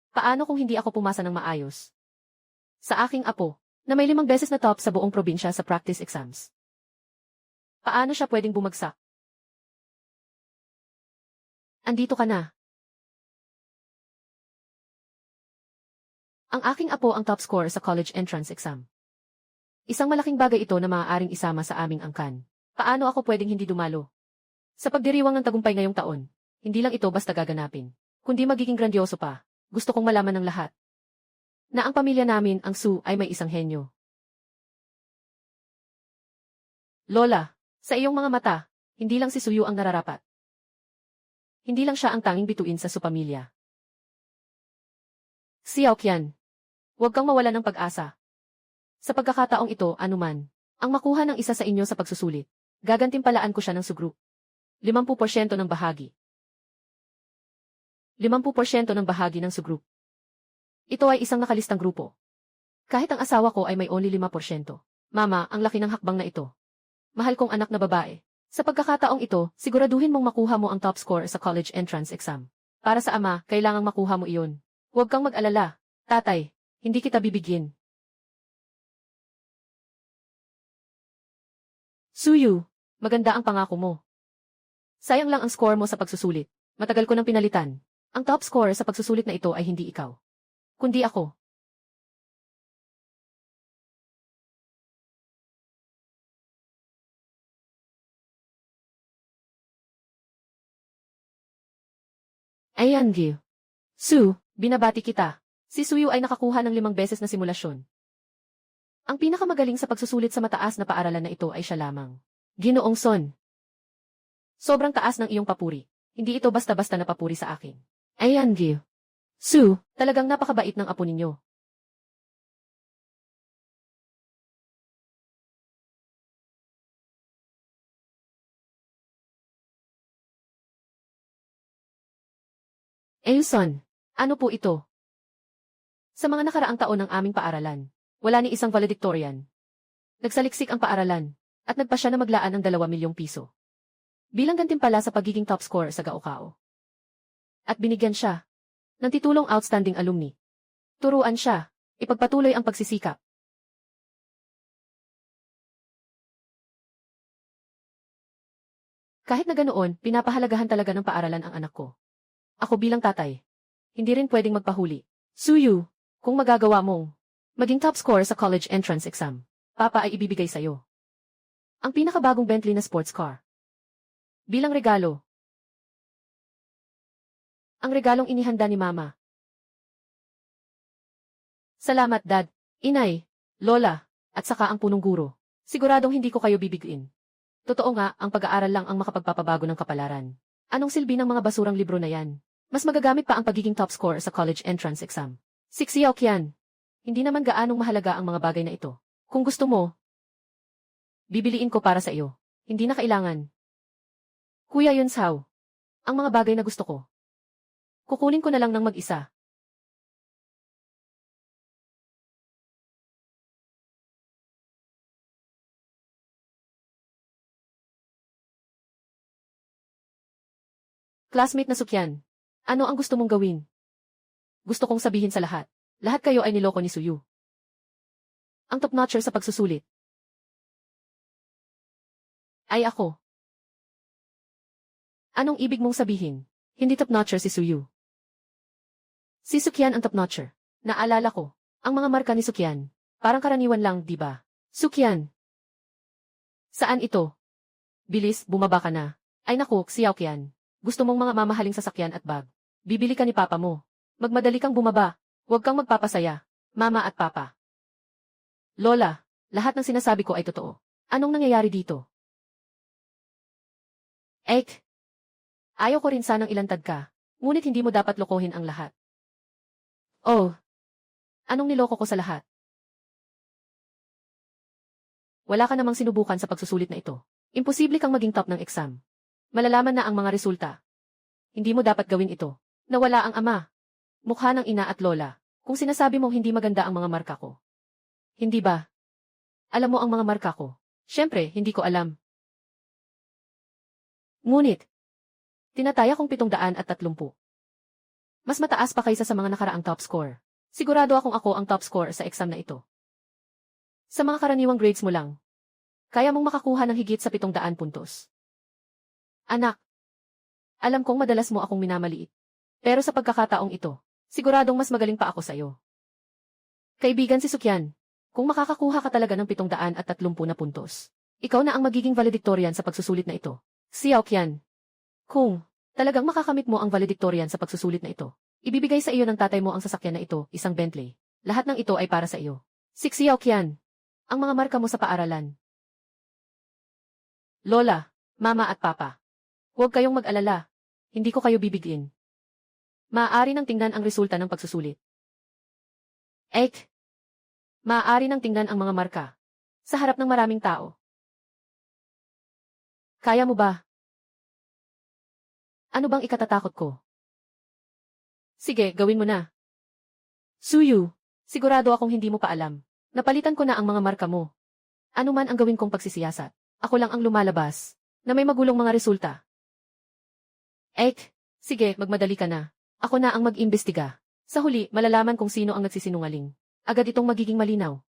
Paano kung hindi ako pumasa ng maayos? Sa aking apo, na may 5 beses na top sa buong probinsya sa practice exams. Paano siya pwedeng bumagsak? Andito ka na. Ang aking apo ang top scorer sa college entrance exam. Isang malaking bagay ito na maaaring isama sa aming angkan. Paano ako pwedeng hindi dumalo? Sa pagdiriwang ng tagumpay ngayong taon, hindi lang ito basta gaganapin, kundi magiging grandioso pa. Gusto kong malaman ng lahat na ang pamilya namin, ang Su, ay may isang henyo. Lola, sa iyong mga mata, hindi lang si Suyu ang nararapat. Hindi lang siya ang tanging bituin sa Su pamilya. Xiao Qian, huwag kang mawala ng pag-asa. Sa pagkakataong ito, anuman, ang makuha ng isa sa inyo sa pagsusulit, gagantimpalaan ko siya ng sugru. 50% ng bahagi. 50% ng bahagi ng sugru. Ito ay isang nakalistang grupo. Kahit ang asawa ko ay may only 5%. Mama, ang laki ng hakbang na ito. Mahal kong anak na babae. Sa pagkakataong ito, siguraduhin mong makuha mo ang top score sa college entrance exam. Para sa ama, kailangang makuha mo iyon. Huwag kang mag-alala. Tatay, hindi kita bibigyan. Suyu, maganda ang pangako mo. Sayang lang ang score mo sa pagsusulit. Matagal ko nang pinalitan. Ang top scorer sa pagsusulit na ito ay hindi ikaw, kundi ako. Ayan, Gil. Su, binabati kita. Si Suyu ay nakakuha ng 5 beses na simulasyon. Ang pinakamagaling sa pagsusulit sa mataas na paaralan na ito ay siya lamang. Ginoong Son. Sobrang taas ng iyong papuri. Hindi ito basta-basta na papuri sa akin. Ayan, Gil. Su, talagang napakabait ng apo ninyo. Son, ano po ito? Sa mga nakaraang taon ng aming paaralan, wala ni isang valedictorian. Nagsaliksik ang paaralan, at nagpa siya na maglaan ng 2 milyong piso. Bilang gantimpala sa pagiging top scorer sa Gaokao. At binigyan siya ng titulong outstanding alumni. Turuan siya, ipagpatuloy ang pagsisikap. Kahit na ganoon, pinapahalagahan talaga ng paaralan ang anak ko. Ako bilang tatay, hindi rin pwedeng magpahuli. Suyu, kung magagawa mong maging top scorer sa college entrance exam, papa ay ibibigay sa'yo Ang pinakabagong Bentley na sports car. Bilang regalo. Ang regalong inihanda ni Mama. Salamat, Dad, Inay, Lola, at saka ang punong guro. Siguradong hindi ko kayo bibiguin. Totoo nga, ang pag-aaral lang ang makapagpapabago ng kapalaran. Anong silbi ng mga basurang libro na yan? Mas magagamit pa ang pagiging top score sa college entrance exam. Siksiyaw Kian. Hindi naman gaanong mahalaga ang mga bagay na ito. Kung gusto mo, bibiliin ko para sa iyo. Hindi na kailangan. Kuya Yunsao. Ang mga bagay na gusto ko. Kukunin ko na lang ng mag-isa. Classmate na Sukyan. Ano ang gusto mong gawin? Gusto kong sabihin sa lahat. Lahat kayo ay niloko ni Suyu. Ang top-notcher sa pagsusulit. Ay ako. Anong ibig mong sabihin? Hindi top-notcher si Suyu. Si Sukyan ang top-notcher. Naalala ko. Ang mga marka ni Sukyan. Parang karaniwan lang, di ba? Sukyan. Saan ito? Bilis, bumaba ka na. Ay naku, Xiao Qian. Gusto mong mga mamahaling sasakyan at bag. Bibili ka ni Papa mo. Magmadali kang bumaba. Huwag kang magpapasaya. Mama at Papa. Lola, lahat ng sinasabi ko ay totoo. Anong nangyayari dito? Ek. Ayaw ko rin sanang ilantad ka. Ngunit hindi mo dapat lokohin ang lahat. Oh. Anong niloko ko sa lahat? Wala ka namang sinubukan sa pagsusulit na ito. Imposible kang maging top ng exam. Malalaman na ang mga resulta. Hindi mo dapat gawin ito. Nawala ang ama. Mukha ng ina at lola. Kung sinasabi mong hindi maganda ang mga marka ko. Hindi ba? Alam mo ang mga marka ko. Siyempre, hindi ko alam. Ngunit, tinataya kong 730. Mas mataas pa kaysa sa mga nakaraang top score. Sigurado akong ako ang top score sa exam na ito. Sa mga karaniwang grades mo lang, kaya mong makakuha ng higit sa 700 puntos. Anak, alam kong madalas mo akong minamaliit. Pero sa pagkakataong ito, siguradong mas magaling pa ako sa iyo. Kaibigan si Sukyan, kung makakakuha ka talaga ng 730 na puntos, ikaw na ang magiging valedictorian sa pagsusulit na ito. Xiao Qian. Kung talagang makakamit mo ang valedictorian sa pagsusulit na ito, ibibigay sa iyo ng tatay mo ang sasakyan na ito, isang Bentley. Lahat ng ito ay para sa iyo. Si Xiao Qian. Ang mga marka mo sa paaralan. Lola, Mama at Papa. Huwag kayong mag-alala. Hindi ko kayo bibigyan. Maaari nang tingnan ang resulta ng pagsusulit. Ek. Maaari nang tingnan ang mga marka. Sa harap ng maraming tao. Kaya mo ba? Ano bang ikatatakot ko? Sige, gawin mo na. Suyu, sigurado akong hindi mo pa alam. Napalitan ko na ang mga marka mo. Ano man ang gawin kong pagsisiyasat, ako lang ang lumalabas, na may magulong mga resulta. Ek, sige, magmadali ka na. Ako na ang mag-imbestiga. Sa huli, malalaman kung sino ang nagsisinungaling. Agad itong magiging malinaw.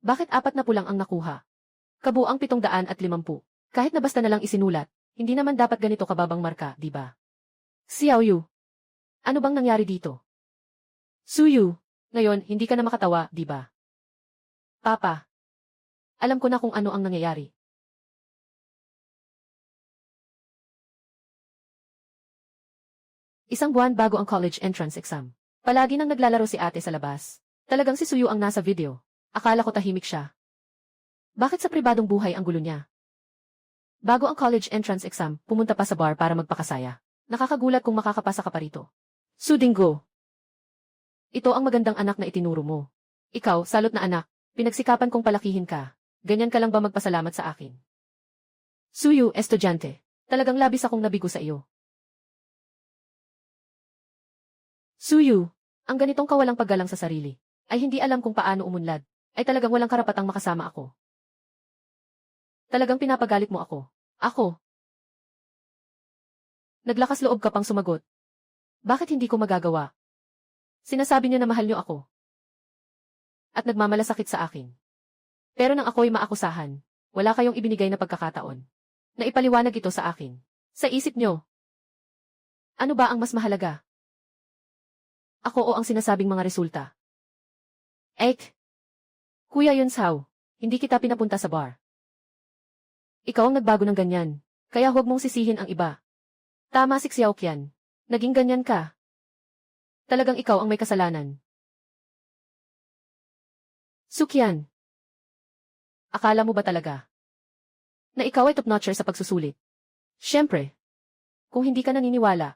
Bakit 40 lang ang nakuha? Kabuang 750. Kahit na basta na lang isinulat, hindi naman dapat ganito kababang marka, di ba? Xiaoyu. Ano bang nangyari dito? Suyu. Ngayon, hindi ka na makatawa, di ba? Papa. Alam ko na kung ano ang nangyayari. Isang buwan bago ang college entrance exam. Palagi nang naglalaro si ate sa labas. Talagang si Suyu ang nasa video. Akala ko tahimik siya. Bakit sa pribadong buhay ang gulo niya? Bago ang college entrance exam, pumunta pa sa bar para magpakasaya. Nakakagulat kung makakapasa ka pa rito. Sudinggo. Ito ang magandang anak na itinuro mo. Ikaw, salot na anak, pinagsikapan kong palakihin ka. Ganyan ka lang ba magpasalamat sa akin? Suyu, estudyante. Talagang labis akong nabigo sa iyo. Suyu, ang ganitong kawalang paggalang sa sarili, ay hindi alam kung paano umunlad, ay talagang walang karapatang makasama ako. Talagang pinapagalit mo ako. Ako. Naglakas loob ka pang sumagot. Bakit hindi ko magagawa? Sinasabi niyo na mahal niyo ako. At nagmamalasakit sa akin. Pero nang ako'y maakusahan, wala kayong ibinigay na pagkakataon. Naipaliwanag ito sa akin. Sa isip niyo. Ano ba ang mas mahalaga? Ako o ang sinasabing mga resulta? Ek. Kuya Yunsao, hindi kita pinapunta sa bar. Ikaw ang nagbago ng ganyan, kaya huwag mong sisihin ang iba. Tama si Xiaoqian. Naging ganyan ka. Talagang ikaw ang may kasalanan. Sukian. Akala mo ba talaga na ikaw ay top-notcher sa pagsusulit? Siyempre. Kung hindi ka naniniwala,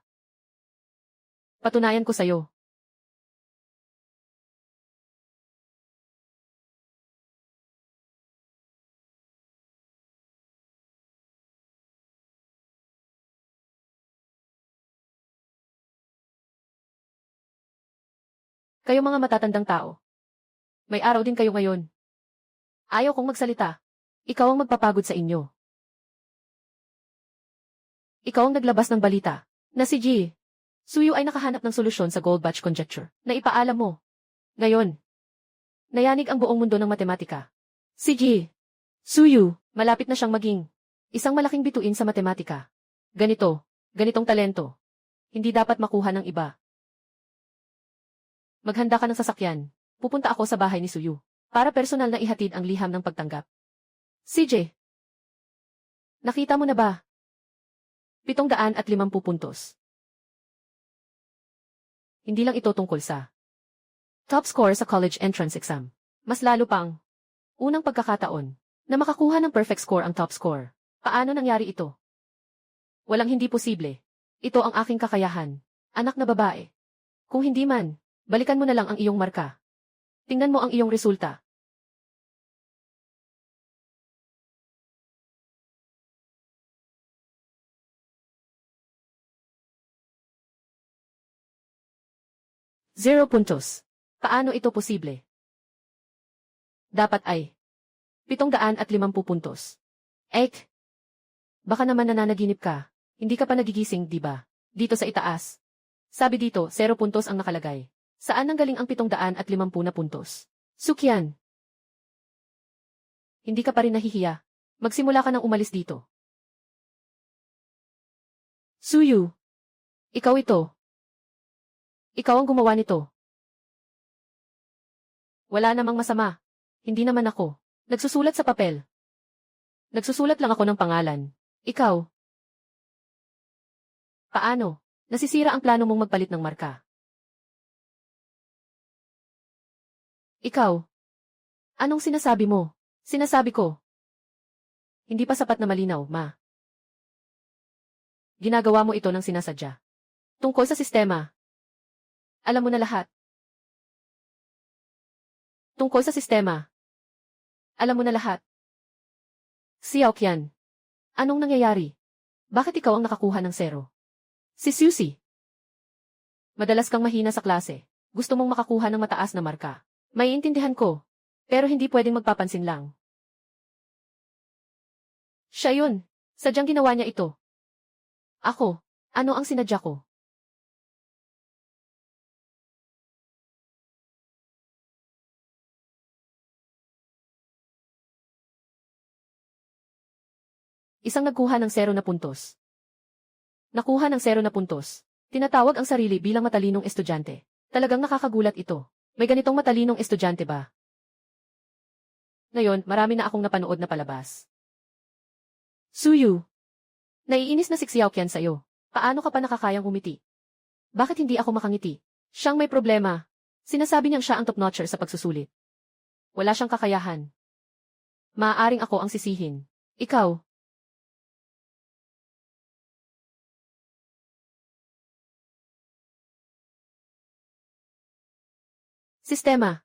patunayan ko sa'yo. Kayo mga matatandang tao. May araw din kayo ngayon. Ayaw kong magsalita. Ikaw ang magpapagod sa inyo. Ikaw ang naglabas ng balita na si G. Suyu ay nakahanap ng solusyon sa Gold Batch Conjecture na ipaalam mo. Ngayon, nayanig ang buong mundo ng matematika. Si G. Suyu, malapit na siyang maging isang malaking bituin sa matematika. Ganitong talento. Hindi dapat makuha ng iba. Maghanda ka ng sasakyan. Pupunta ako sa bahay ni Suyu para personal na ihatid ang liham ng pagtanggap. CJ, nakita mo na ba? 750 puntos. Hindi lang ito tungkol sa top score sa college entrance exam. Mas lalo pang unang pagkakataon na makakuha ng perfect score ang top score. Paano nangyari ito? Walang hindi posible. Ito ang aking kakayahan. Anak na babae. Kung hindi man, balikan mo na lang ang iyong marka. Tingnan mo ang iyong resulta. Zero puntos. Paano ito posible? Dapat ay 750 puntos. Ek, baka naman nananaginip ka. Hindi ka pa nagigising, di ba? Dito sa itaas. Sabi dito, 0 puntos ang nakalagay. Saan nanggaling ang 750 na puntos? Sukian. Hindi ka pa rin nahihiya. Magsimula ka nang umalis dito. Suyu. Ikaw ito. Ikaw ang gumawa nito. Wala namang masama. Hindi naman ako nagsusulat sa papel. Nagsusulat lang ako ng pangalan. Ikaw. Paano? Nasisira ang plano mong magpalit ng marka. Ikaw. Anong sinasabi mo? Sinasabi ko. Hindi pa sapat na malinaw, ma. Ginagawa mo ito ng sinasadya. Tungkol sa sistema. Alam mo na lahat. Tungkol sa sistema. Alam mo na lahat. Xiaoqian. Anong nangyayari? Bakit ikaw ang nakakuha ng 0? Si Susie. Madalas kang mahina sa klase. Gusto mong makakuha ng mataas na marka. Maiintindihan ko. Pero hindi pwedeng magpapansin lang. Siya yun. Sadyang ginawa niya ito. Ako. Ano ang sinadya ko? Isang nagkuha ng 0 na puntos. Nakuha ng 0 na puntos. Tinatawag ang sarili bilang matalinong estudyante. Talagang nakakagulat ito. May ganitong matalinong estudyante ba? Ngayon, marami na akong napanood na palabas. Suyu. Naiinis na si Xiaoqian sa'yo. Paano ka pa nakakayang umiti? Bakit hindi ako makangiti? Siyang may problema. Sinasabi niyang siya ang top-notcher sa pagsusulit. Wala siyang kakayahan. Maaaring ako ang sisihin. Ikaw. Sistema.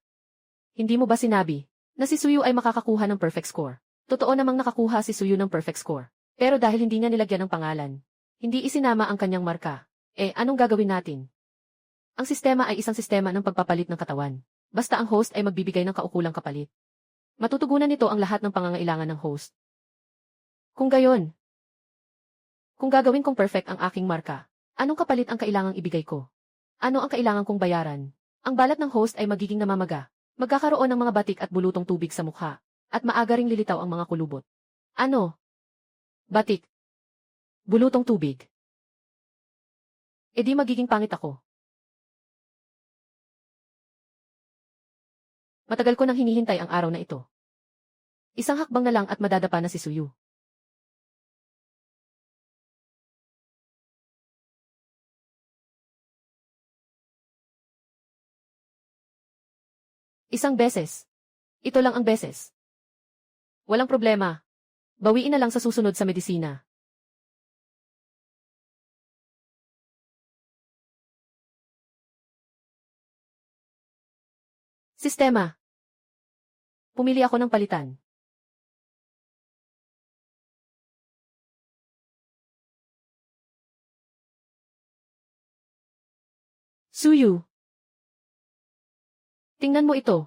Hindi mo ba sinabi na si Suyu ay makakakuha ng perfect score? Totoo namang nakakuha si Suyu ng perfect score. Pero dahil hindi niya nilagyan ng pangalan, hindi isinama ang kanyang marka. Anong gagawin natin? Ang sistema ay isang sistema ng pagpapalit ng katawan. Basta ang host ay magbibigay ng kaukulang kapalit. Matutugunan nito ang lahat ng pangangailangan ng host. Kung gayon, kung gagawin kong perfect ang aking marka, anong kapalit ang kailangang ibigay ko? Ano ang kailangan kong bayaran? Ang balat ng host ay magiging namamaga. Magkakaroon ng mga batik at bulutong tubig sa mukha. At maaga ring lilitaw ang mga kulubot. Ano? Batik. Bulutong tubig. Di magiging pangit ako. Matagal ko nang hinihintay ang araw na ito. Isang hakbang na lang at madadapa na si Suyu. Isang beses. Ito lang ang beses. Walang problema. Bawiin na lang sa susunod sa medisina. Sistema. Pumili ako ng palitan. Suyu. Tingnan mo ito.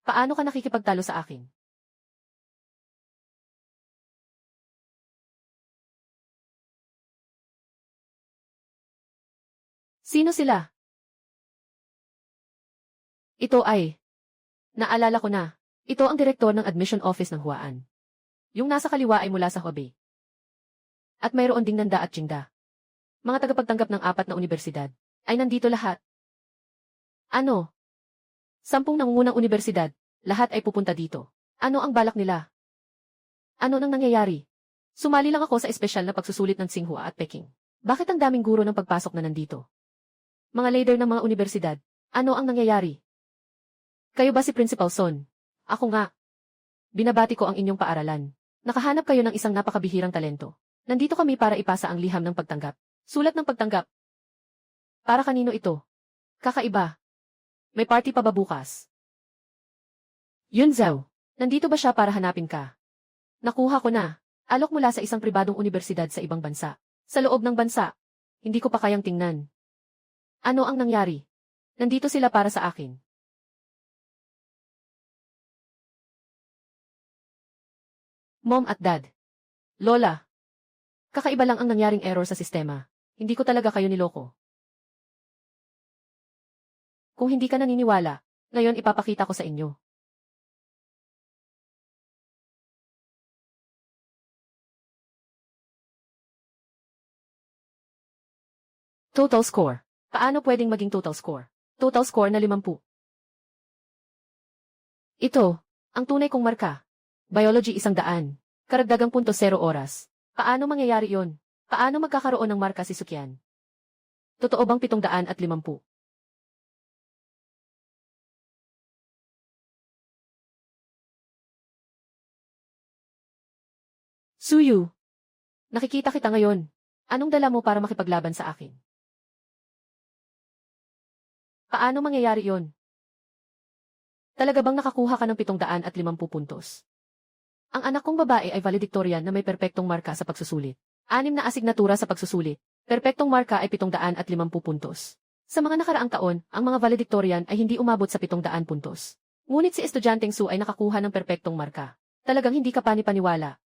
Paano ka nakikipagtalo sa akin? Sino sila? Ito ay. Naalala ko na. Ito ang direktor ng admission office ng Huaan. Yung nasa kaliwa ay mula sa Hubei. At mayroon ding Nanda at Jingda. Mga tagapagtanggap ng 4 na universidad. Ay nandito lahat. Ano? 10 nangungunang universidad. Lahat ay pupunta dito. Ano ang balak nila? Ano nang nangyayari? Sumali lang ako sa espesyal na pagsusulit ng Tsinghua at Peking. Bakit ang daming guro ng pagpasok na nandito? Mga leader ng mga universidad. Ano ang nangyayari? Kayo ba si Principal Son? Ako nga. Binabati ko ang inyong paaralan. Nakahanap kayo ng isang napakabihirang talento. Nandito kami para ipasa ang liham ng pagtanggap. Sulat ng pagtanggap. Para kanino ito? Kakaiba. May party pa ba bukas? Yun Zhao. Nandito ba siya para hanapin ka? Nakuha ko na. Alok mula sa isang pribadong universidad sa ibang bansa. Sa loob ng bansa. Hindi ko pa kayang tingnan. Ano ang nangyari? Nandito sila para sa akin. Mom at Dad. Lola. Kakaiba lang ang nangyaring error sa sistema. Hindi ko talaga kayo niloko. Kung hindi ka naniniwala, ngayon ipapakita ko sa inyo. Total score. Paano pwedeng maging total score? Total score na 50. Ito, ang tunay kong marka. Biology 100. Karagdagang punto 0 oras. Paano mangyayari yon? Paano magkakaroon ng marka si Sukyan? Totoo bang 750? Suyu. Nakikita kita ngayon. Anong dala mo para makipaglaban sa akin? Paano mangyayari yon? Talaga bang nakakuha ka ng 750 puntos? Ang anak kong babae ay valedictorian na may perpektong marka sa pagsusulit. 6 na asignatura sa pagsusulit. Perpektong marka ay 750 puntos. Sa mga nakaraang taon, ang mga valedictorian ay hindi umabot sa 700 puntos. Ngunit si Estudyanteng Su ay nakakuha ng perpektong marka. Talagang hindi ka panipaniwala.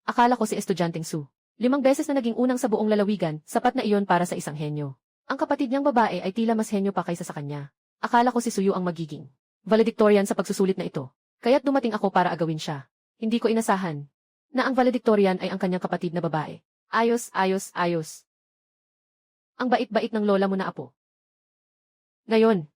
Akala ko si Estudyanteng Su. 5 beses na naging unang sa buong lalawigan, sapat na iyon para sa isang henyo. Ang kapatid niyang babae ay tila mas henyo pa kaysa sa kanya. Akala ko si Suyu ang magiging valedictorian sa pagsusulit na ito. Kaya't dumating ako para agawin siya. Hindi ko inasahan na ang valedictorian ay ang kanyang kapatid na babae. Ayos, ayos, ayos. Ang bait-bait ng lola mo na apo. Ngayon,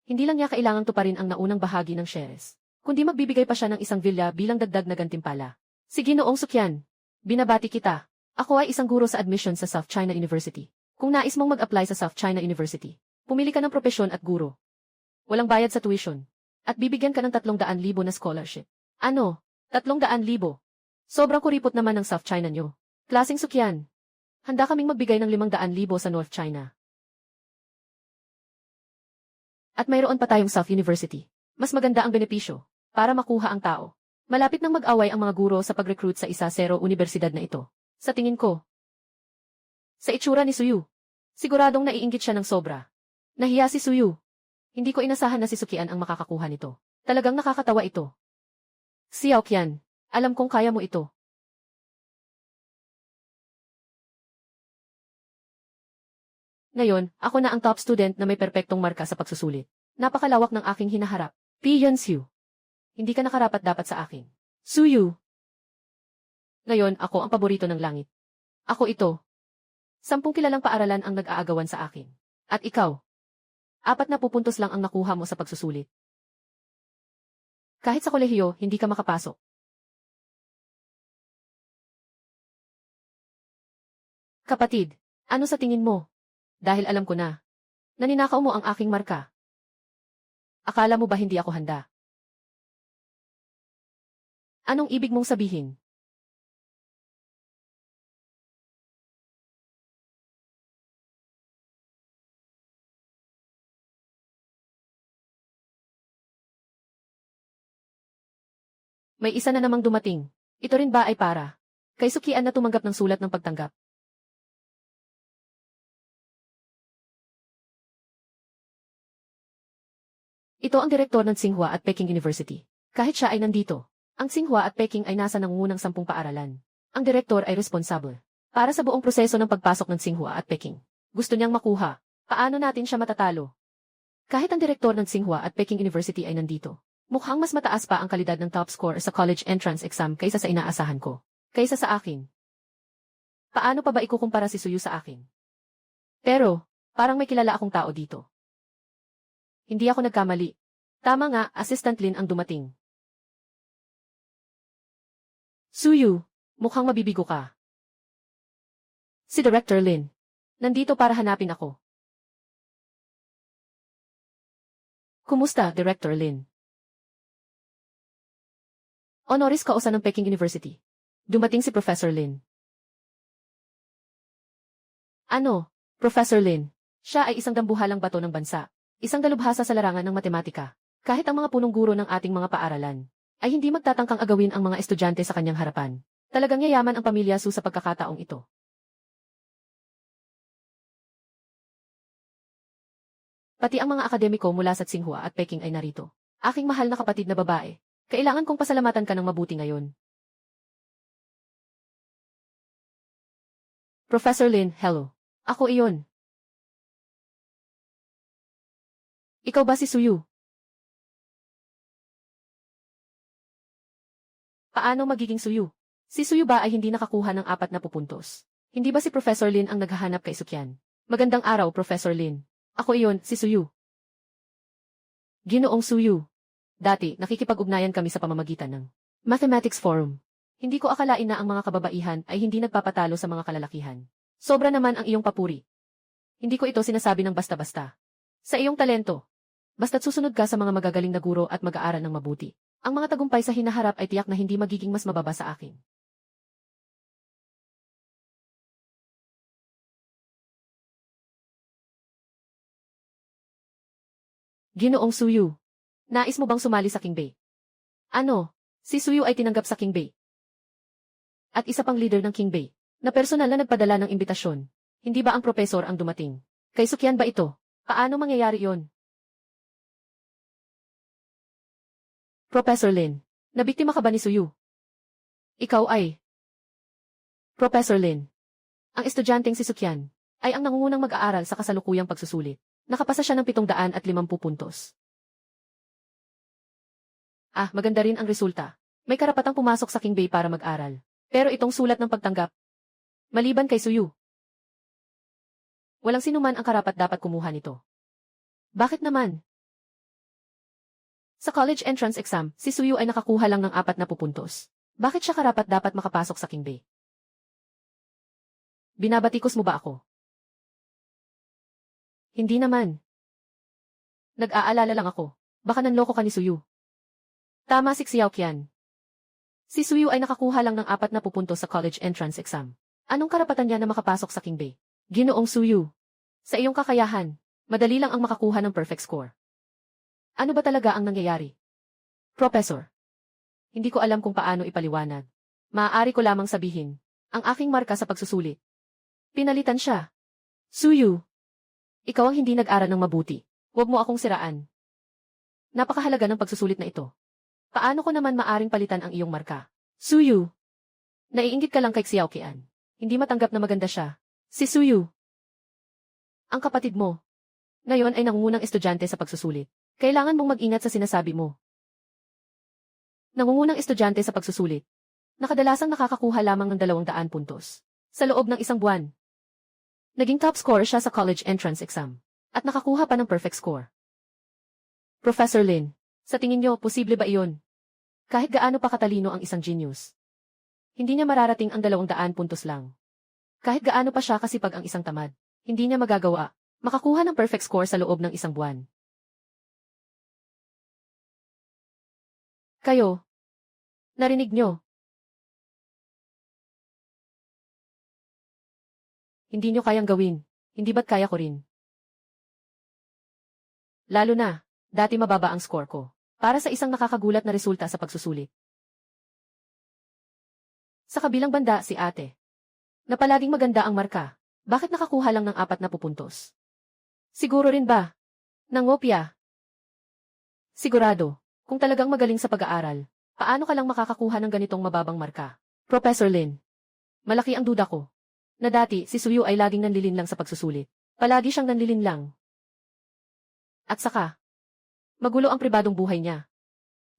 hindi lang niya kailangang tuparin ang naunang bahagi ng shares, kundi magbibigay pa siya ng isang villa bilang dagdag na gantimpala. Sige Noong Sukyan, binabati kita. Ako ay isang guro sa admission sa South China University. Kung nais mong mag-apply sa South China University, pumili ka ng propesyon at guro. Walang bayad sa tuition. At bibigyan ka ng 300,000 na scholarship. Ano? 300,000? Sobrang kuripot naman ng South China nyo. Klaseng Sukyan. Handa kaming magbigay ng 500,000 sa North China. At mayroon pa tayong South University. Mas maganda ang benepisyo para makuha ang tao. Malapit nang mag-away ang mga guro sa pag-recruit sa isa zero universidad na ito. Sa tingin ko, sa itsura ni Suyu, siguradong naiinggit siya ng sobra. Nahiya si Suyu. Hindi ko inasahan na si Sukian ang makakakuha nito. Talagang nakakatawa ito. Xiao Qian, alam kong kaya mo ito. Ngayon, ako na ang top student na may perpektong marka sa pagsusulit. Napakalawak ng aking hinaharap. Pi Yunxiu. Hindi ka nakarapat-dapat sa akin. Suyu. Ngayon, ako ang paborito ng langit. Ako ito. 10 kilalang paaralan ang nag-aagawan sa akin. At ikaw. 40 puntos lang ang nakuha mo sa pagsusulit. Kahit sa kolehiyo, hindi ka makapasok. Kapatid, ano sa tingin mo? Dahil alam ko na. Naninakaw mo ang aking marka. Akala mo ba hindi ako handa? Anong ibig mong sabihin? May isa na namang dumating. Ito rin ba ay para kay Sukian na tumanggap ng sulat ng pagtanggap? Ito ang direktor ng Tsinghua at Peking University. Kahit siya ay nandito, ang Tsinghua at Peking ay nasa nangungunang 10 paaralan. Ang direktor ay responsable para sa buong proseso ng pagpasok ng Tsinghua at Peking. Gusto niyang makuha. Paano natin siya matatalo? Kahit ang direktor ng Tsinghua at Peking University ay nandito, mukhang mas mataas pa ang kalidad ng top score sa college entrance exam kaysa sa inaasahan ko. Kaysa sa akin. Paano pa ba ikukumpara si Suyu sa akin? Pero, parang may kilala akong tao dito. Hindi ako nagkamali. Tama nga, Assistant Lin ang dumating. Suyu, mukhang mabibigo ka. Si Director Lin. Nandito para hanapin ako. Kumusta, Director Lin? Honoris causa ng Peking University. Dumating si Professor Lin. Ano, Professor Lin? Siya ay isang dambuhalang bato ng bansa. Isang dalubhasa sa larangan ng matematika. Kahit ang mga punong guro ng ating mga paaralan ay hindi magtatangkang agawin ang mga estudyante sa kanyang harapan. Talagang yayaman ang pamilya Su sa pagkakataong ito. Pati ang mga akademiko mula sa Tsinghua at Peking ay narito. Aking mahal na kapatid na babae. Kailangan kong pasalamatan ka ng mabuti ngayon. Professor Lin, hello. Ako iyon. Ikaw ba si Suyu? Paano magiging Suyu? Si Suyu ba ay hindi nakakuha ng 40 puntos? Hindi ba si Professor Lin ang naghahanap kay Sukyan? Magandang araw, Professor Lin. Ako iyon, si Suyu. Ginoong Suyu. Dati, nakikipag-ugnayan kami sa pamamagitan ng Mathematics Forum. Hindi ko akalain na ang mga kababaihan ay hindi nagpapatalo sa mga kalalakihan. Sobra naman ang iyong papuri. Hindi ko ito sinasabi ng basta-basta. Sa iyong talento. Basta't susunod ka sa mga magagaling na guro at mag-aaral ng mabuti. Ang mga tagumpay sa hinaharap ay tiyak na hindi magiging mas mababa sa akin. Ginoong Suyu. Nais mo bang sumali sa King Bay? Ano? Si Suyu ay tinanggap sa King Bay. At isa pang leader ng King Bay, na personal na nagpadala ng imbitasyon. Hindi ba ang propesor ang dumating? Kay Sukyan ba ito? Paano mangyayari yon? Professor Lin, nabiktima ka ba ni Suyu? Ikaw ay Professor Lin. Ang estudyanteng si Sukyan ay ang nangungunang mag-aaral sa kasalukuyang pagsusulit. Nakapasa siya ng 750 puntos. Ah, maganda rin ang resulta. May karapatang pumasok sa King Bay para mag-aral. Pero itong sulat ng pagtanggap, maliban kay Suyu, walang sinuman ang karapat-dapat kumuha nito. Bakit naman? Sa college entrance exam, si Suyu ay nakakuha lang ng 40 puntos. Bakit siya karapat-dapat makapasok sa King Bay? Binabatikos mo ba ako? Hindi naman. Nag-aalala lang ako. Baka nanloko ka ni Suyu. Tama si Xiaoqian. Si Suyu ay nakakuha lang ng 40 puntos sa college entrance exam. Anong karapatan niya na makapasok sa King Bay? Ginoong Suyu. Sa iyong kakayahan, madali lang ang makakuha ng perfect score. Ano ba talaga ang nangyayari? Professor. Hindi ko alam kung paano ipaliwanag. Maaari ko lamang sabihin, ang aking marka sa pagsusulit. Pinalitan siya. Suyu. Ikaw ang hindi nag-aral ng mabuti. Huwag mo akong siraan. Napakahalaga ng pagsusulit na ito. Paano ko naman maaring palitan ang iyong marka? Suyu. Naiinggit ka lang kay Xiaoqian. Hindi matanggap na maganda siya. Si Suyu. Ang kapatid mo. Ngayon ay nangungunang estudyante sa pagsusulit. Kailangan mong mag-ingat sa sinasabi mo. Nangungunang estudyante sa pagsusulit. Nakadalasang nakakakuha lamang ng 200 puntos. Sa loob ng isang buwan. Naging top scorer siya sa college entrance exam. At nakakuha pa ng perfect score. Professor Lin, sa tingin niyo, posible ba iyon? Kahit gaano pa katalino ang isang genius, hindi niya mararating ang 200 puntos lang. Kahit gaano pa siya kasipag ang isang tamad, hindi niya magagawa makakuha ng perfect score sa loob ng isang buwan. Kayo, narinig nyo? Hindi nyo kayang gawin, hindi ba't kaya ko rin? Lalo na, dati mababa ang score ko, para sa isang nakakagulat na resulta sa pagsusulit. Sa kabilang banda si ate, na palaging maganda ang marka, bakit nakakuha lang ng 40 puntos? Siguro rin ba? Nangopya. Sigurado, kung talagang magaling sa pag-aaral, paano ka lang makakakuha ng ganitong mababang marka? Professor Lin, malaki ang duda ko, na dati si Suyu ay laging nanlilin lang sa pagsusulit. Palagi siyang nanlilin lang. At saka, magulo ang pribadong buhay niya.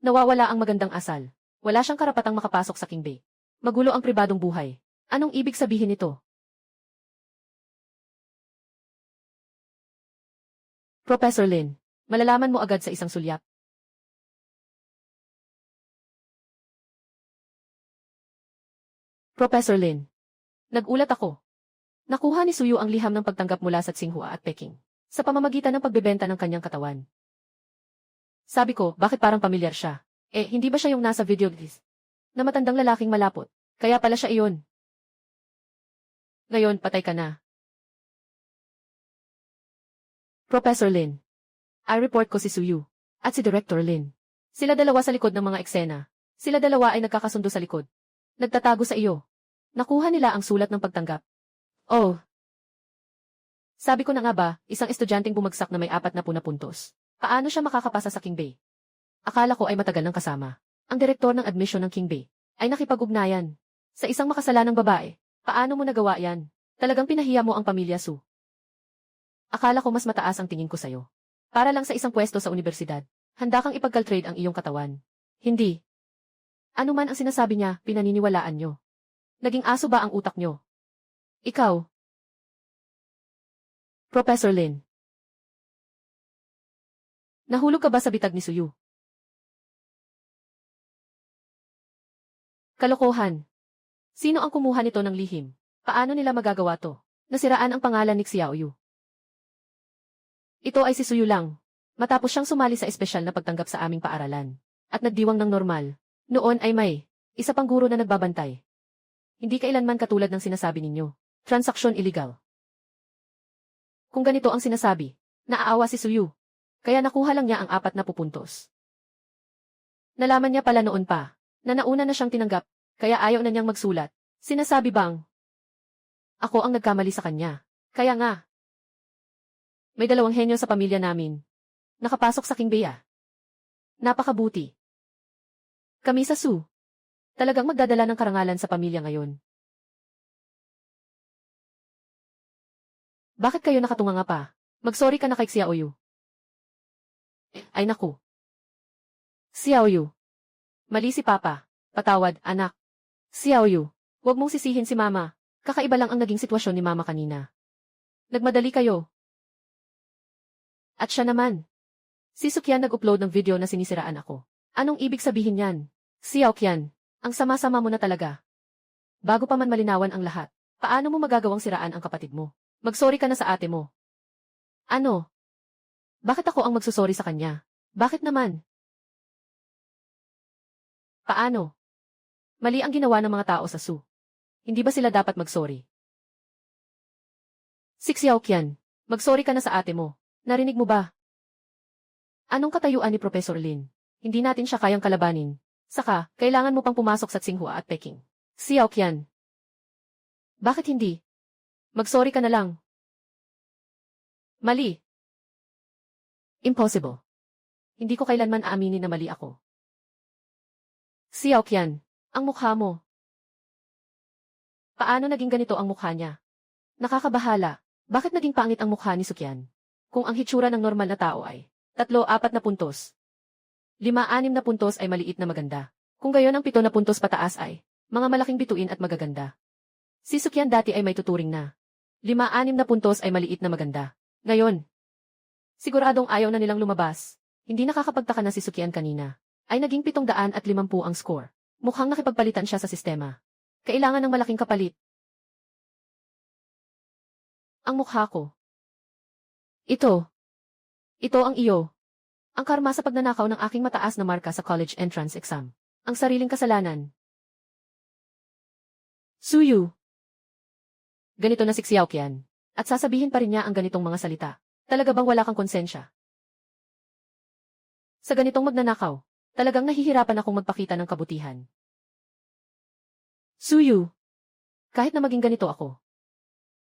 Nawawala ang magandang asal. Wala siyang karapatang makapasok sa King Bay. Magulo ang pribadong buhay. Anong ibig sabihin nito? Professor Lin, malalaman mo agad sa isang sulyap. Professor Lin, nagulat ako. Nakuha ni Suyu ang liham ng pagtanggap mula sa Tsinghua at Peking sa pamamagitan ng pagbebenta ng kanyang katawan. Sabi ko, bakit parang pamilyar siya? Hindi ba siya yung nasa video list? Na matandang lalaking malapot. Kaya pala siya iyon. Ngayon, patay ka na. Professor Lin, I-report ko si Suyu at si Director Lin. Sila dalawa sa likod ng mga eksena. Sila dalawa ay nagkakasundo sa likod. Nagtatago sa iyo. Nakuha nila ang sulat ng pagtanggap. Oh. Sabi ko na nga ba, isang estudyanteng bumagsak na may 40 na puntos. Paano siya makakapasa sa King Bay? Akala ko ay matagal ng kasama. Ang direktor ng admission ng King Bay ay nakipag-ugnayan sa isang makasalanang babae. Paano mo nagawa yan? Talagang pinahiya mo ang pamilya Su. Akala ko mas mataas ang tingin ko sa'yo. Para lang sa isang pwesto sa universidad, handa kang ipagkaltrade ang iyong katawan. Hindi. Ano man ang sinasabi niya, pinaniniwalaan nyo. Naging aso ba ang utak nyo? Ikaw. Professor Lin. Nahulog ka ba sa bitag ni Suyu? Kalokohan. Sino ang kumuha nito ng lihim? Paano nila magagawa to? Nasiraan ang pangalan ni Xiaoyu. Ito ay si Suyu lang. Matapos siyang sumali sa espesyal na pagtanggap sa aming paaralan. At nagdiwang ng normal. Noon ay may isa pang guro na nagbabantay. Hindi kailanman katulad ng sinasabi ninyo. Transaksyon illegal. Kung ganito ang sinasabi, naaawa si Suyu. Kaya nakuha lang niya ang 40 puntos. Nalaman niya pala noon pa, na nauna na siyang tinanggap, kaya ayaw na niyang magsulat. Sinasabi bang, ako ang nagkamali sa kanya. Kaya nga, may 2 henyo sa pamilya namin. Nakapasok sa King Bay. Napakabuti. Kami sa Su. Talagang magdadala ng karangalan sa pamilya ngayon. Bakit kayo nakatunganga pa? Magsorry ka na kay Xiaoyu. Ay naku. Xiaoyu. Mali si Papa. Patawad, anak. Xiaoyu, huwag mong sisihin si Mama. Kakaiba lang ang naging sitwasyon ni Mama kanina. Nagmadali kayo. At siya naman. Si Sukyan nag-upload ng video na sinisiraan ako. Anong ibig sabihin yan? Xiaoqian, ang sama-sama mo na talaga. Bago pa man malinawan ang lahat, paano mo magagawang siraan ang kapatid mo? Magsorry ka na sa ate mo. Ano? Bakit ako ang magsusorry sa kanya? Bakit naman? Paano? Mali ang ginawa ng mga tao sa Su. Hindi ba sila dapat magsorry? Si Xiaoqian, magsorry ka na sa ate mo. Narinig mo ba? Anong katayuan ni Professor Lin? Hindi natin siya kayang kalabanin. Saka, kailangan mo pang pumasok sa Tsinghua at Peking. Xiaoqian. Bakit hindi? Magsorry ka na lang. Mali. Impossible. Hindi ko kailanman aaminin na mali ako. Xiaoqian, ang mukha mo. Paano naging ganito ang mukha niya? Nakakabahala. Bakit naging pangit ang mukha ni Sukyan? Kung ang hitsura ng normal na tao ay 3-4 na puntos. 5-6 na puntos ay maliit na maganda. Kung gayon ang 7 na puntos pataas ay mga malaking bituin at magaganda. Si Sukyan dati ay may tuturing na 5-6 na puntos ay maliit na maganda. Ngayon, siguradong ayaw na nilang lumabas. Hindi nakakapagtaka na si Sukyan kanina. ay naging 750 ang score. Mukhang nakipagpalitan siya sa sistema. Kailangan ng malaking kapalit. Ang mukha ko. Ito. Ito ang iyo. Ang karma sa pagnanakaw ng aking mataas na marka sa college entrance exam. Ang sariling kasalanan. Suyu. Ganito na si Xiaoqian. At sasabihin pa rin niya ang ganitong mga salita. Talaga bang wala kang konsensya? Sa ganitong magnanakaw, talagang nahihirapan akong magpakita ng kabutihan. Suyu. Kahit na maging ganito ako.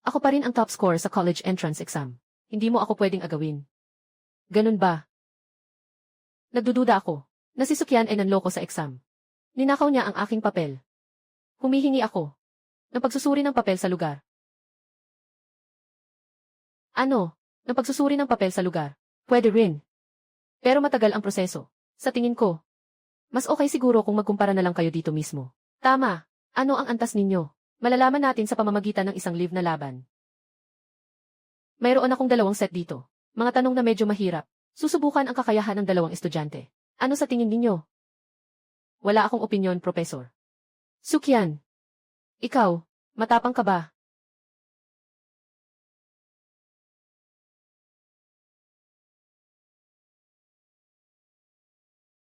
Ako pa rin ang top score sa college entrance exam. Hindi mo ako pwedeng agawin. Ganun ba? Nagdududa ako na si Sukyan ay nanloko sa exam. Ninakaw niya ang aking papel. Humihingi ako ng pagsusuri ng papel sa lugar. Ano? Ng pagsusuri ng papel sa lugar? Pwede rin. Pero matagal ang proseso. Sa tingin ko, mas okay siguro kung magkumpara na lang kayo dito mismo. Tama. Ano ang antas ninyo? Malalaman natin sa pamamagitan ng isang live na laban. Mayroon akong 2 set dito. Mga tanong na medyo mahirap. Susubukan ang kakayahan ng 2 estudyante. Ano sa tingin ninyo? Wala akong opinyon, Professor. Sukyan. Ikaw, matapang ka ba?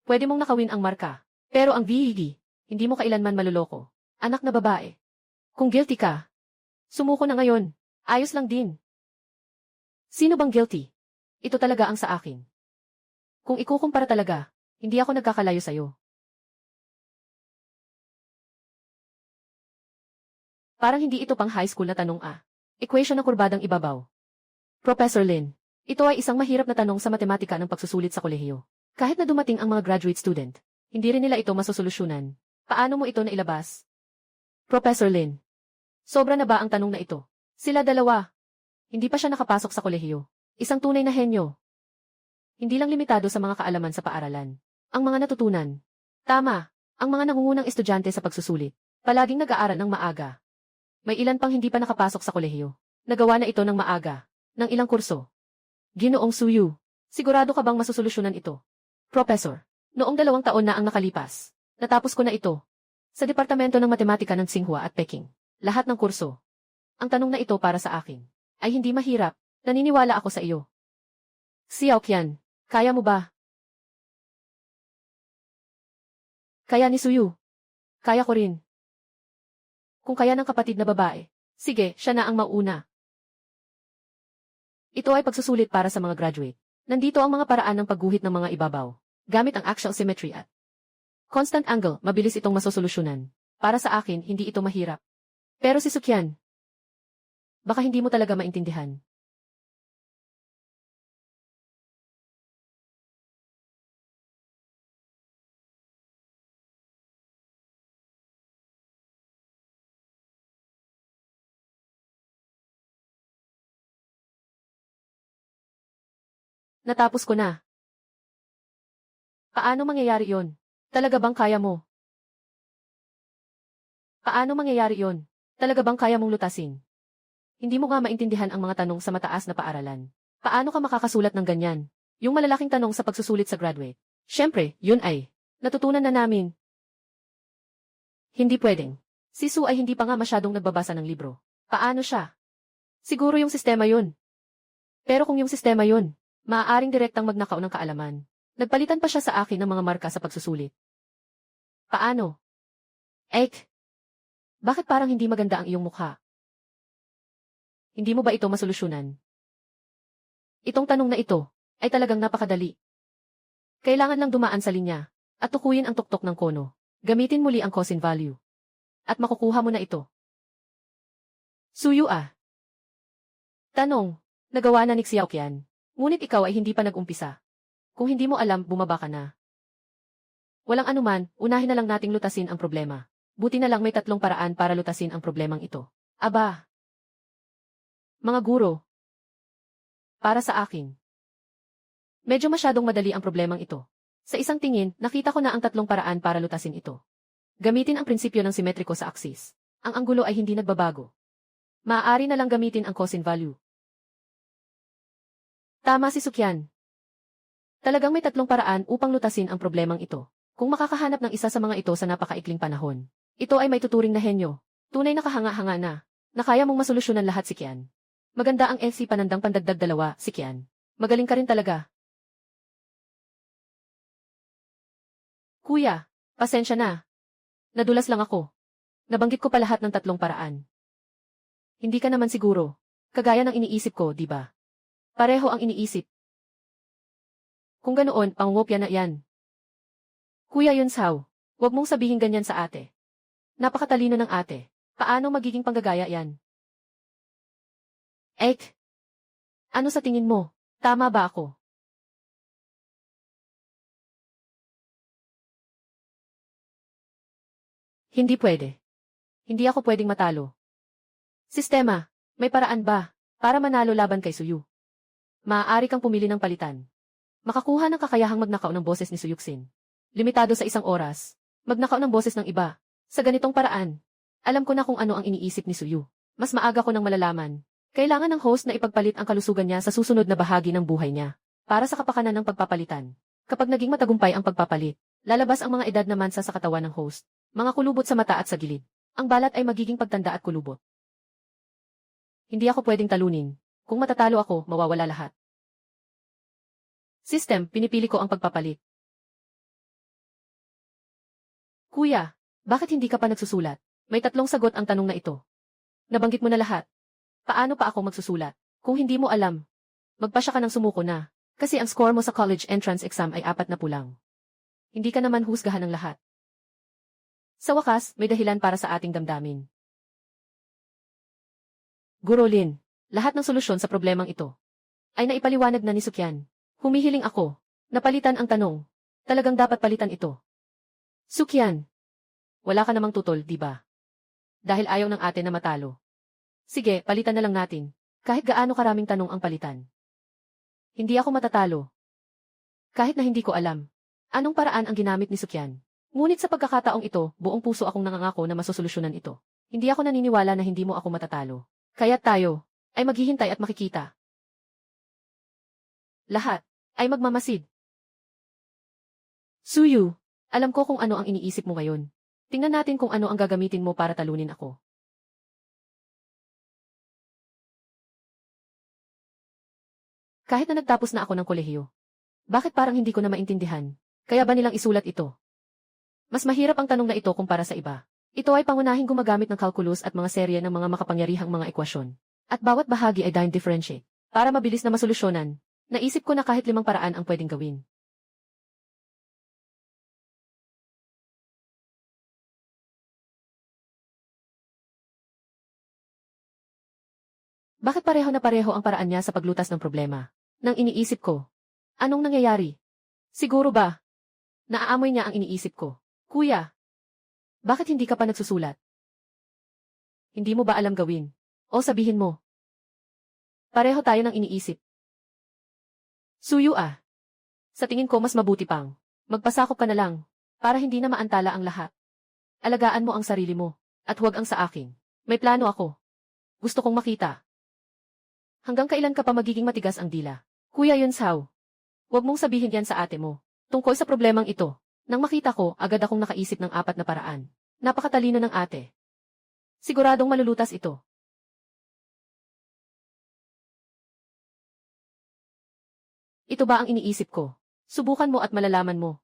Pwede mong nakawin ang marka. Pero ang VED, hindi mo kailanman maluloko. Anak na babae. Kung guilty ka, sumuko na ngayon. Ayos lang din. Sino bang guilty? Ito talaga ang sa akin. Kung ikukumpara talaga, hindi ako nagkakalayo sa'yo. Parang hindi ito pang high school na tanong Equation ng kurbadang ibabaw. Professor Lin, ito ay isang mahirap na tanong sa matematika ng pagsusulit sa kolehiyo. Kahit na dumating ang mga graduate student, hindi rin nila ito masusolusyunan. Paano mo ito nailabas? Professor Lin, sobra na ba ang tanong na ito? Sila dalawa. Hindi pa siya nakapasok sa kolehiyo. Isang tunay na henyo. Hindi lang limitado sa mga kaalaman sa paaralan. Ang mga natutunan. Tama, ang mga nangungunang estudyante sa pagsusulit. Palaging nag-aaral ng maaga. May ilan pang hindi pa nakapasok sa kolehiyo. Nagawa na ito ng maaga. Ng ilang kurso. Ginoong Suyu, sigurado ka bang masusolusyunan ito? Professor, noong 2 taon na ang nakalipas. Natapos ko na ito. Sa Departamento ng Matematika ng Tsinghua at Peking. Lahat ng kurso. Ang tanong na ito para sa akin ay hindi mahirap. Naniniwala ako sa iyo. Xiaoqian, kaya mo ba? Kaya ni Suyu. Kaya ko rin. Kung kaya ng kapatid na babae, sige, siya na ang mauna. Ito ay pagsusulit para sa mga graduate. Nandito ang mga paraan ng pagguhit ng mga ibabaw. Gamit ang axial symmetry at constant angle, mabilis itong masosolusyunan. Para sa akin, hindi ito mahirap. Pero si Sukyan, baka hindi mo talaga maintindihan. Natapos ko na. Paano mangyayari yon? Talaga bang kaya mo? Paano mangyayari yon? Talaga bang kaya mong lutasin? Hindi mo nga maintindihan ang mga tanong sa mataas na paaralan. Paano ka makakasulat ng ganyan? Yung malalaking tanong sa pagsusulit sa graduate. Siyempre, yun ay natutunan na namin. Hindi pwedeng. Si Su ay hindi pa nga masyadong nagbabasa ng libro. Paano siya? Siguro yung sistema yun. Pero kung yung sistema yun, maaaring direktang magnakaw ng kaalaman. Nagpalitan pa siya sa akin ng mga marka sa pagsusulit. Paano? Ek, bakit parang hindi maganda ang iyong mukha? Hindi mo ba ito masolusyunan? Itong tanong na ito ay talagang napakadali. Kailangan lang dumaan sa linya at tukuyin ang tuktok ng kono. Gamitin muli ang cosine value. At makukuha mo na ito. Suyu Tanong, nagawa na ni Xiaoqian. Ngunit ikaw ay hindi pa nag-umpisa. Kung hindi mo alam, bumaba ka na. Walang anuman, unahin na lang nating lutasin ang problema. Buti na lang may 3 paraan para lutasin ang problemang ito. Aba! Mga guro. Para sa akin. Medyo masyadong madali ang problemang ito. Sa isang tingin, nakita ko na ang 3 paraan para lutasin ito. Gamitin ang prinsipyo ng simetriko sa aksis. Ang anggulo ay hindi nagbabago. Maaari na lang gamitin ang cosine value. Tama si Sukyan. Talagang may tatlong paraan upang lutasin ang problemang ito. Kung makakahanap ng isa sa mga ito sa napakaikling panahon, ito ay may tuturing na henyo. Tunay na kahanga-hanga na kaya mong masolusyonan lahat si Kian. Maganda ang LC panandang pandagdag 2, si Kian. Magaling ka rin talaga. Kuya, pasensya na. Nadulas lang ako. Nabanggit ko pa lahat ng tatlong paraan. Hindi ka naman siguro. Kagaya ng iniisip ko, di ba? Pareho ang iniisip. Kung ganoon, pangungopya na yan. Kuya Yunsao, huwag mong sabihin ganyan sa ate. Napakatalino ng ate. Paano magiging panggagaya yan? Ek, ano sa tingin mo? Tama ba ako? Hindi pwede. Hindi ako pwedeng matalo. Sistema, may paraan ba para manalo laban kay Suyu? Maaari kang pumili ng palitan. Makakuha ng kakayahang magnakaw ng boses ni Suyuksin. Limitado sa 1 oras. Magnakaw ng boses ng iba. Sa ganitong paraan, alam ko na kung ano ang iniisip ni Suyu. Mas maaga ko nang malalaman. Kailangan ng host na ipagpalit ang kalusugan niya sa susunod na bahagi ng buhay niya. Para sa kapakanan ng pagpapalitan. Kapag naging matagumpay ang pagpapalit, lalabas ang mga edad na mansa sa katawan ng host. Mga kulubot sa mata at sa gilid. Ang balat ay magiging pagtanda at kulubot. Hindi ako pwedeng talunin. Kung matatalo ako, mawawala lahat. System, pinipili ko ang pagpapalit. Kuya, bakit hindi ka pa nagsusulat? May 3 sagot ang tanong na ito. Nabanggit mo na lahat. Paano pa ako magsusulat? Kung hindi mo alam, magpasya ka ng sumuko na. Kasi ang score mo sa college entrance exam ay 4 na pulang. Hindi ka naman husgahan ng lahat. Sa wakas, may dahilan para sa ating damdamin. Guro Lin, lahat ng solusyon sa problemang ito ay naipaliwanag na ni Sukyan. Humihiling ako. Napalitan ang tanong. Talagang dapat palitan ito. Sukyan, wala ka namang tutol, di ba? Dahil ayaw ng ate na matalo. Sige, palitan na lang natin. Kahit gaano karaming tanong ang palitan. Hindi ako matatalo. Kahit na hindi ko alam. Anong paraan ang ginamit ni Sukyan? Ngunit sa pagkakataong ito, buong puso akong nangangako na masosolusyonan ito. Hindi ako naniniwala na hindi mo ako matatalo. Kaya tayo ay maghihintay at makikita. Lahat ay magmamasid. Suyu, alam ko kung ano ang iniisip mo ngayon. Tingnan natin kung ano ang gagamitin mo para talunin ako. Kahit na nagtapos na ako ng kolehiyo. Bakit parang hindi ko na maintindihan? Kaya ba nilang isulat ito? Mas mahirap ang tanong na ito kumpara sa iba. Ito ay pangunahing gumagamit ng calculus at mga serye ng mga makapangyarihang mga ekwasyon. At bawat bahagi ay dine differentiate. Para mabilis na masolusyonan, naisip ko na kahit 5 paraan ang pwedeng gawin. Bakit pareho na pareho ang paraan niya sa paglutas ng problema? Nang iniisip ko, anong nangyayari? Siguro ba? Naaamoy niya ang iniisip ko. Kuya, bakit hindi ka pa nagsusulat? Hindi mo ba alam gawin? O sabihin mo. Pareho tayo ng iniisip. Suyu ah. Sa tingin ko mas mabuti pang. Magpasakop ka na lang. Para hindi na maantala ang lahat. Alagaan mo ang sarili mo. At huwag ang sa akin. May plano ako. Gusto kong makita. Hanggang kailan ka pa magiging matigas ang dila? Kuya Yunsao. Huwag mong sabihin yan sa ate mo. Tungkol sa problemang ito. Nang makita ko, agad akong nakaisip ng 4 na paraan. Napakatalino ng ate. Siguradong malulutas ito. Ito ba ang iniisip ko? Subukan mo at malalaman mo.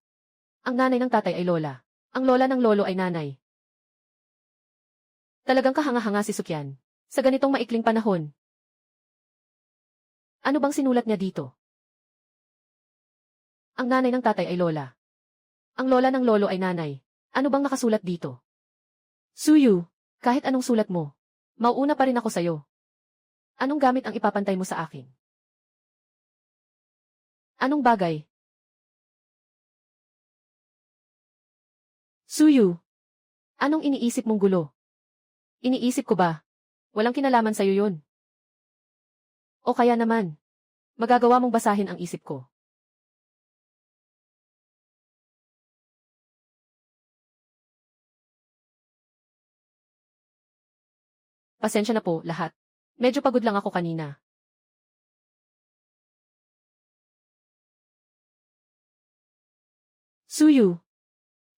Ang nanay ng tatay ay lola. Ang lola ng lolo ay nanay. Talagang kahanga-hanga si Sukyan. Sa ganitong maikling panahon. Ano bang sinulat niya dito? Ang nanay ng tatay ay lola. Ang lola ng lolo ay nanay. Ano bang nakasulat dito? Suyu, kahit anong sulat mo, mauuna pa rin ako sa'yo. Anong gamit ang ipapantay mo sa akin? Anong bagay? Suyu, anong iniisip mong gulo? Iniisip ko ba? Walang kinalaman sa'yo yun. O kaya naman, magagawa mong basahin ang isip ko. Pasensya na po, lahat. Medyo pagod lang ako kanina. Suyu,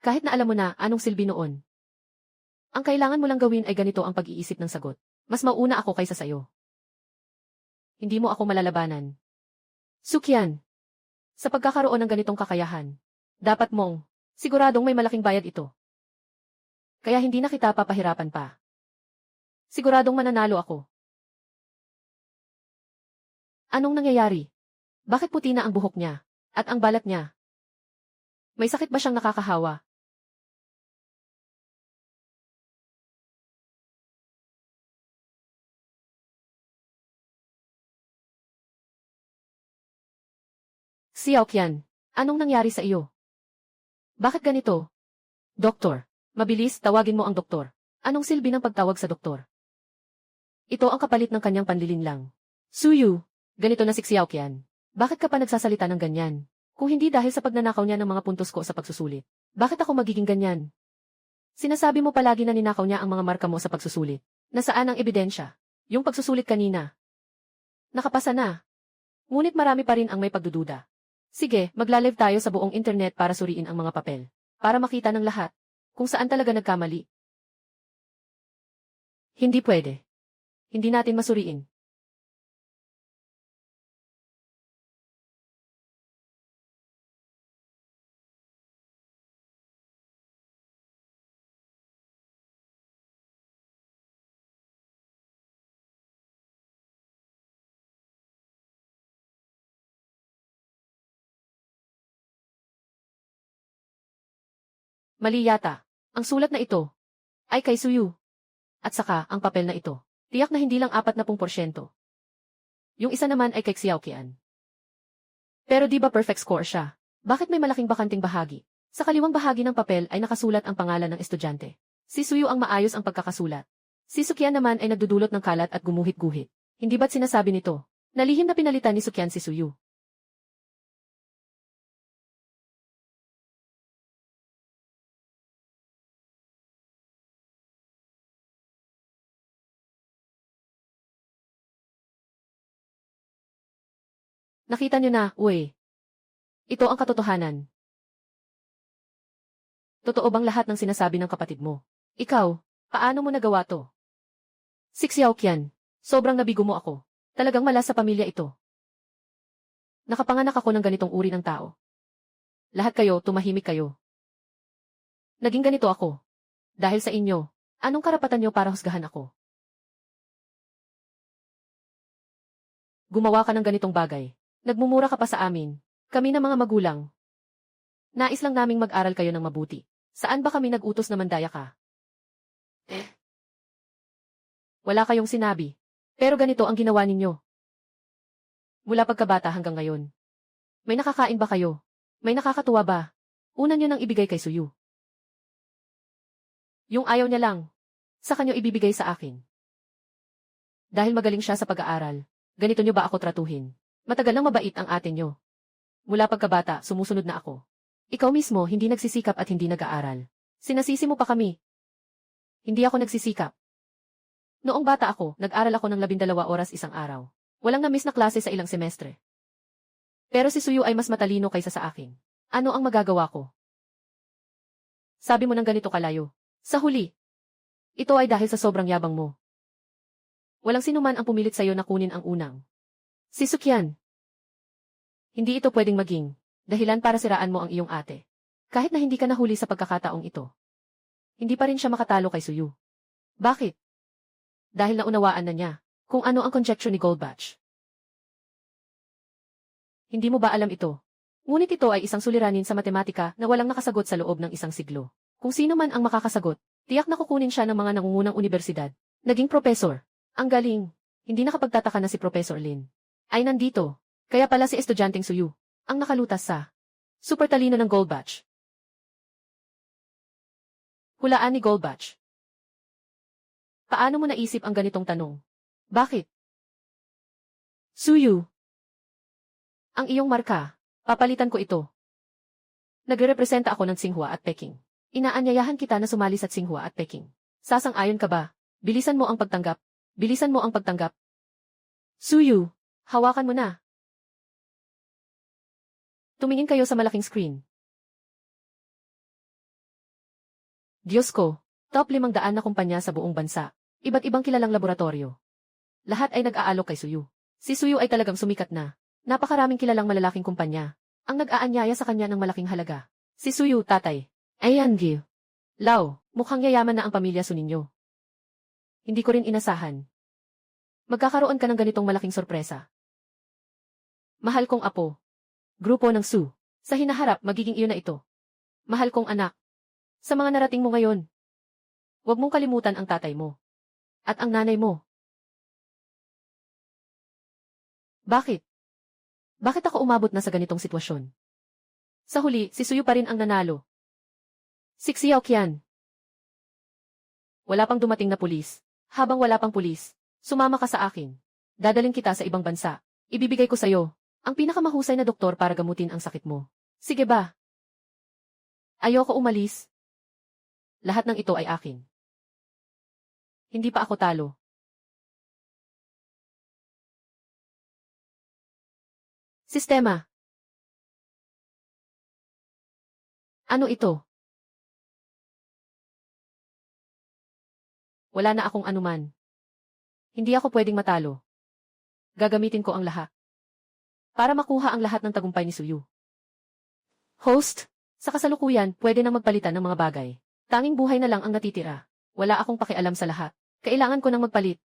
kahit na alam mo na anong silbi noon. Ang kailangan mo lang gawin ay ganito ang pag-iisip ng sagot. Mas mauna ako kaysa sayo. Hindi mo ako malalabanan. Sukyan, sa pagkakaroon ng ganitong kakayahan, dapat mong, siguradong may malaking bayad ito. Kaya hindi na kita papahirapan pa. Siguradong mananalo ako. Anong nangyayari? Bakit puti na ang buhok niya? At ang balat niya? May sakit ba siyang nakakahawa? Xiaoqian, anong nangyari sa iyo? Bakit ganito? Doktor, mabilis, tawagin mo ang doktor. Anong silbi ng pagtawag sa doktor? Ito ang kapalit ng kanyang panlilinlang. Suyu, ganito na si Xiaoqian. Bakit ka pa nagsasalita ng ganyan? Kung hindi dahil sa pagnanakaw niya ng mga puntos ko sa pagsusulit. Bakit ako magiging ganyan? Sinasabi mo palagi na ninakaw niya ang mga marka mo sa pagsusulit. Nasaan ang ebidensya? Yung pagsusulit kanina. Nakapasa na. Ngunit marami pa rin ang may pagdududa. Sige, magla-live tayo sa buong internet para suriin ang mga papel. Para makita ng lahat kung saan talaga nagkamali. Hindi pwede. Hindi natin masuriin. Mali yata. Ang sulat na ito ay kay Suyu. At saka, ang papel na ito, tiyak na hindi lang 40%. Yung isa naman ay kay Xiaoqian. Pero di ba perfect score siya? Bakit may malaking bakanting bahagi? Sa kaliwang bahagi ng papel ay nakasulat ang pangalan ng estudyante. Si Suyu ang maayos ang pagkakasulat. Si Sukyan naman ay nagdudulot ng kalat at gumuhit-guhit. Hindi ba't sinasabi nito? Nalihim na pinalitan ni Sukyan si Suyu. Nakita niyo na, uy. Ito ang katotohanan. Totoo bang lahat ng sinasabi ng kapatid mo? Ikaw, paano mo nagawa to? Si Xiaoqian, sobrang nabigo mo ako. Talagang mala sa pamilya ito. Nakapanganak ako ng ganitong uri ng tao. Lahat kayo, tumahimik kayo. Naging ganito ako. Dahil sa inyo, anong karapatan niyo para husgahan ako? Gumawa ka ng ganitong bagay. Nagmumura ka pa sa amin. Kami na mga magulang. Nais lang naming mag-aral kayo ng mabuti. Saan ba kami nag-utos na mandaya ka? Wala kayong sinabi. Pero ganito ang ginawa ninyo. Mula pagkabata hanggang ngayon. May nakakain ba kayo? May nakakatuwa ba? Una nyo nang ibigay kay Suyu. Yung ayaw niya lang. Sa kanyo ibibigay sa akin. Dahil magaling siya sa pag-aaral. Ganito nyo ba ako tratuhin? Matagal nang mabait ang ate nyo. Mula pagkabata, sumusunod na ako. Ikaw mismo hindi nagsisikap at hindi nag-aaral. Sinasisi mo pa kami. Hindi ako nagsisikap. Noong bata ako, nag-aral ako ng 12 oras isang araw. Walang na-miss na klase sa ilang semestre. Pero si Suyu ay mas matalino kaysa sa akin. Ano ang magagawa ko? Sabi mo ng ganito kalayo. Sa huli. Ito ay dahil sa sobrang yabang mo. Walang sinuman ang pumilit sa'yo na kunin ang unang. Si Sukyan. Hindi ito pwedeng maging dahilan para siraan mo ang iyong ate. Kahit na hindi ka nahuli sa pagkakataong ito. Hindi pa rin siya makatalo kay Suyu. Bakit? Dahil naunawaan na niya kung ano ang conjecture ni Goldbach. Hindi mo ba alam ito? Ngunit ito ay isang suliranin sa matematika na walang nakasagot sa loob ng isang siglo. Kung sino man ang makakasagot, tiyak na kukunin siya ng mga nangungunang universidad. Naging professor. Ang galing. Hindi nakapagtataka na si Professor Lin ay nandito. Kaya pala si estudyanteng Suyu ang nakalutas sa super talino ng Goldbach. Hulaan ni Goldbach. Paano mo naisip ang ganitong tanong? Bakit? Suyu. Ang iyong marka, papalitan ko ito. Nagrerepresenta ako ng Tsinghua at Peking. Inaanyayahan kita na sumali sa Tsinghua at Peking. Sasang-ayon ka ba? Bilisan mo ang pagtanggap. Bilisan mo ang pagtanggap. Suyu, hawakan mo na. Tumingin kayo sa malaking screen. Diyos ko, top 500 na kumpanya sa buong bansa. Iba't ibang kilalang laboratorio. Lahat ay nag-aalok kay Suyu. Si Suyu ay talagang sumikat na. Napakaraming kilalang malalaking kumpanya ang nag-aanyaya sa kanya ng malaking halaga. Si Suyu, tatay. Ayan, Gil. Lau, mukhang yayaman na ang pamilya Su ninyo. Hindi ko rin inasahan. Magkakaroon ka ng ganitong malaking sorpresa. Mahal kong apo. Grupo ng Su. Sa hinaharap, magiging iyon na ito. Mahal kong anak. Sa mga narating mo ngayon, huwag mong kalimutan ang tatay mo. At ang nanay mo. Bakit? Bakit ako umabot na sa ganitong sitwasyon? Sa huli, si Suyu pa rin ang nanalo. Si Xiao Qian. Wala pang dumating na pulis. Habang wala pang pulis, sumama ka sa akin. Dadalhin kita sa ibang bansa. Ibibigay ko sa'yo ang pinakamahusay na doktor para gamutin ang sakit mo. Sige ba? Ayoko umalis. Lahat ng ito ay akin. Hindi pa ako talo. Sistema. Ano ito? Wala na akong anuman. Hindi ako pwedeng matalo. Gagamitin ko ang lahat para makuha ang lahat ng tagumpay ni Suyu. Host, sa kasalukuyan, pwede nang magpalitan ng mga bagay. Tanging buhay na lang ang natitira. Wala akong pakialam sa lahat. Kailangan ko nang magpalit.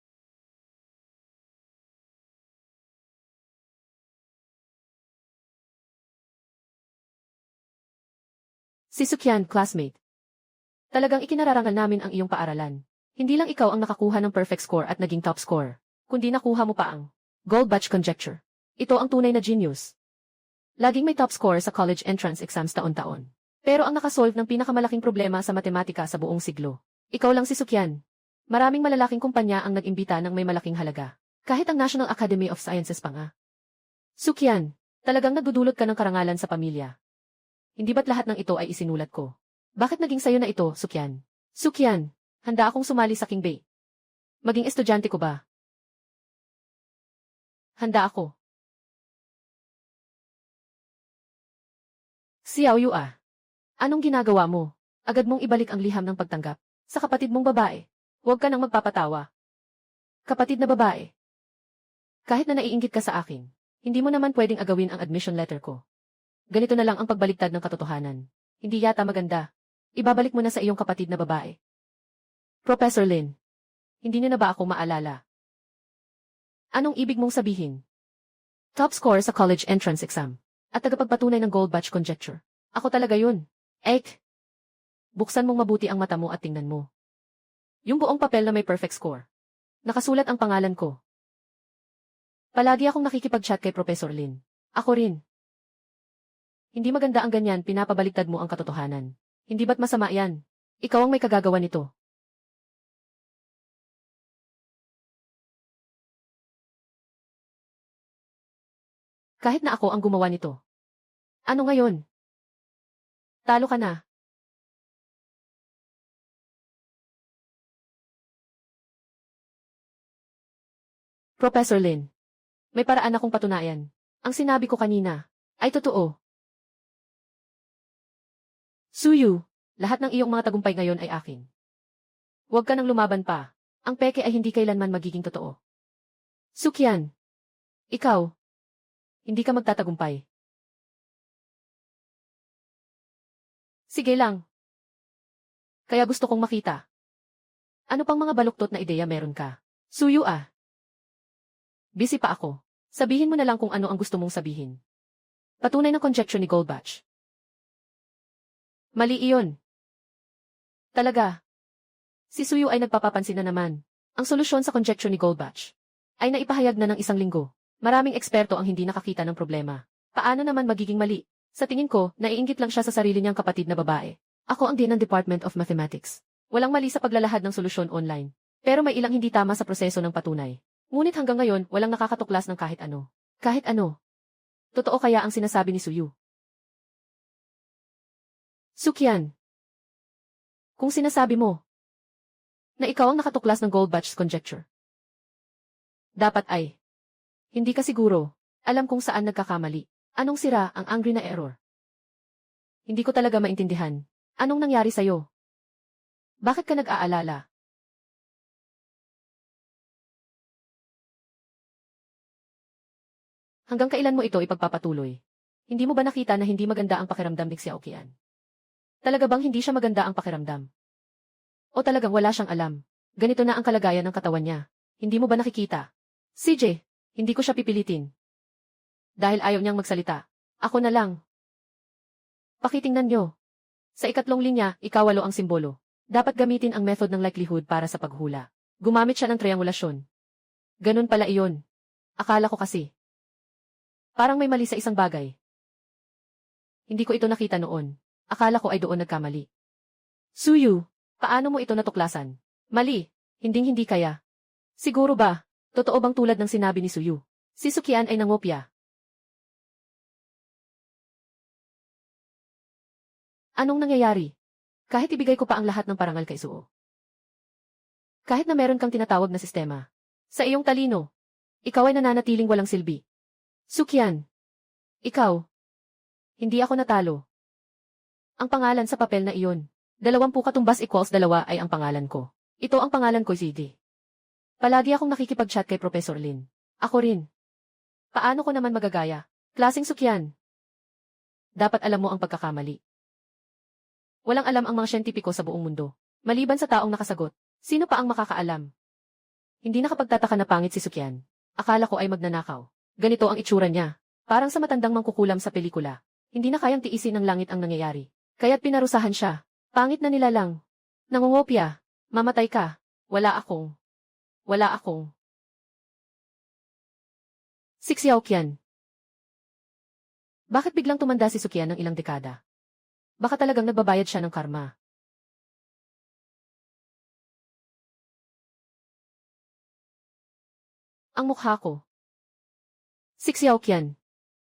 Si Sukyan, classmate. Talagang ikinararangal namin ang iyong paaralan. Hindi lang ikaw ang nakakuha ng perfect score at naging top score, kundi nakuha mo pa ang Gold Batch Conjecture. Ito ang tunay na genius. Laging may top score sa college entrance exams taon-taon. Pero ang nakasolve ng pinakamalaking problema sa matematika sa buong siglo. Ikaw lang si Sukyan. Maraming malalaking kumpanya ang nag-imbita ng may malaking halaga. Kahit ang National Academy of Sciences pa nga. Sukyan, talagang nagdudulot ka ng karangalan sa pamilya. Hindi ba't lahat ng ito ay isinulat ko? Bakit naging sayo na ito, Sukyan? Sukyan, handa akong sumali sa King Bay. Maging estudyante ko ba? Handa ako. Xiao Yu ah. Anong ginagawa mo? Agad mong ibalik ang liham ng pagtanggap sa kapatid mong babae. Huwag ka nang magpapatawa. Kapatid na babae. Kahit na naiinggit ka sa akin, hindi mo naman pwedeng agawin ang admission letter ko. Ganito na lang ang pagbaliktad ng katotohanan. Hindi yata maganda. Ibabalik mo na sa iyong kapatid na babae. Professor Lin, hindi niyo na ba ako maalala? Anong ibig mong sabihin? Top score sa college entrance exam. At tagapagpatunay ng Gold Batch Conjecture. Ako talaga yun. Ek! Buksan mong mabuti ang mata mo at tingnan mo. Yung buong papel na may perfect score. Nakasulat ang pangalan ko. Palagi akong nakikipag-chat kay Professor Lin. Ako rin. Hindi maganda ang ganyan, pinapabaliktad mo ang katotohanan. Hindi ba't masama yan? Ikaw ang may kagagawa nito. Kahit na ako ang gumawa nito. Ano ngayon? Talo ka na. Professor Lin, may paraan akong patunayan. Ang sinabi ko kanina ay totoo. Suyu, lahat ng iyong mga tagumpay ngayon ay akin. Huwag ka nang lumaban pa. Ang peke ay hindi kailanman magiging totoo. Sukyan, ikaw, hindi ka magtatagumpay. Sige lang. Kaya gusto kong makita. Ano pang mga baluktot na ideya meron ka? Suyu ah. Busy pa ako. Sabihin mo na lang kung ano ang gusto mong sabihin. Patunay ng conjecture ni Goldbatch. Mali iyon. Talaga. Si Suyu ay nagpapapansin na naman. Ang solusyon sa conjecture ni Goldbatch ay naipahayag na ng 1 linggo. Maraming eksperto ang hindi nakakita ng problema. Paano naman magiging mali? Sa tingin ko, naiinggit lang siya sa sarili niyang kapatid na babae. Ako ang dean ng Department of Mathematics. Walang mali sa paglalahad ng solusyon online. Pero may ilang hindi tama sa proseso ng patunay. Ngunit hanggang ngayon, walang nakakatuklas ng kahit ano. Kahit ano. Totoo kaya ang sinasabi ni Suyu? Sukyan. Kung sinasabi mo na ikaw ang nakatuklas ng Goldbatch's conjecture, dapat ay hindi ka siguro. Alam kung saan nagkakamali. Anong sira ang angry na error? Hindi ko talaga maintindihan. Anong nangyari sa'yo? Bakit ka nag-aalala? Hanggang kailan mo ito ipagpapatuloy? Hindi mo ba nakita na hindi maganda ang pakiramdam ni Xiaoqian? Talaga bang hindi siya maganda ang pakiramdam? O talagang wala siyang alam? Ganito na ang kalagayan ng katawan niya. Hindi mo ba nakikita? CJ, hindi ko siya pipilitin. Dahil ayaw niyang magsalita. Ako na lang. Pakitingnan niyo. Sa ikatlong linya, ikawalo ang simbolo. Dapat gamitin ang method ng likelihood para sa paghula. Gumamit siya ng triangulasyon. Ganun pala iyon. Akala ko kasi. Parang may mali sa isang bagay. Hindi ko ito nakita noon. Akala ko ay doon nagkamali. Suyu, paano mo ito natuklasan? Mali, hinding-hindi kaya. Siguro ba? Totoo bang tulad ng sinabi ni Suyu? Si Sukian ay nangopya. Anong nangyayari? Kahit ibigay ko pa ang lahat ng parangal kay Suo. Kahit na meron kang tinatawag na sistema. Sa iyong talino, ikaw ay nananatiling walang silbi. Sukian. Ikaw. Hindi ako natalo. Ang pangalan sa papel na iyon. 20 katumbas equals 2 ay ang pangalan ko. Ito ang pangalan ko, CD. Palagi akong nakikipag-chat kay Professor Lin. Ako rin. Paano ko naman magagaya? Klaseng Sukian. Dapat alam mo ang pagkakamali. Walang alam ang mga siyentipiko sa buong mundo. Maliban sa taong nakasagot, sino pa ang makakaalam? Hindi nakapagtataka na pangit si Sukian. Akala ko ay magnanakaw. Ganito ang itsura niya. Parang sa matandang mangkukulam sa pelikula. Hindi na kayang tiisin ng langit ang nangyayari. Kaya't pinarusahan siya. Pangit na nilalang. Nangungopya. Mamatay ka. Wala akong. Si Xiaoqian. Bakit biglang tumanda si Sukian ng ilang dekada? Baka talagang nagbabayad siya ng karma. Ang mukha ko. Si Xiaoqian.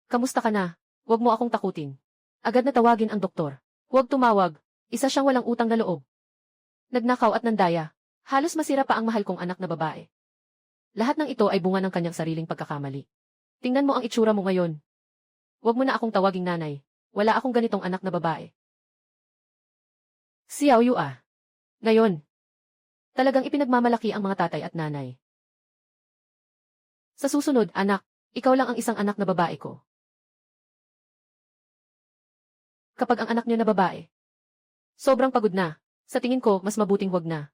Kamusta ka na? Huwag mo akong takutin. Agad na tawagin ang doktor. Huwag tumawag. Isa siyang walang utang na loob. Nagnakaw at nandaya. Halos masira pa ang mahal kong anak na babae. Lahat ng ito ay bunga ng kanyang sariling pagkakamali. Tingnan mo ang itsura mo ngayon. Huwag mo na akong tawaging nanay. Wala akong ganitong anak na babae. Xiao Yu ah. Ngayon. Talagang ipinagmamalaki ang mga tatay at nanay. Sa susunod, anak, ikaw lang ang isang anak na babae ko. Kapag ang anak niyo na babae, sobrang pagod na. Sa tingin ko, mas mabuting wag na.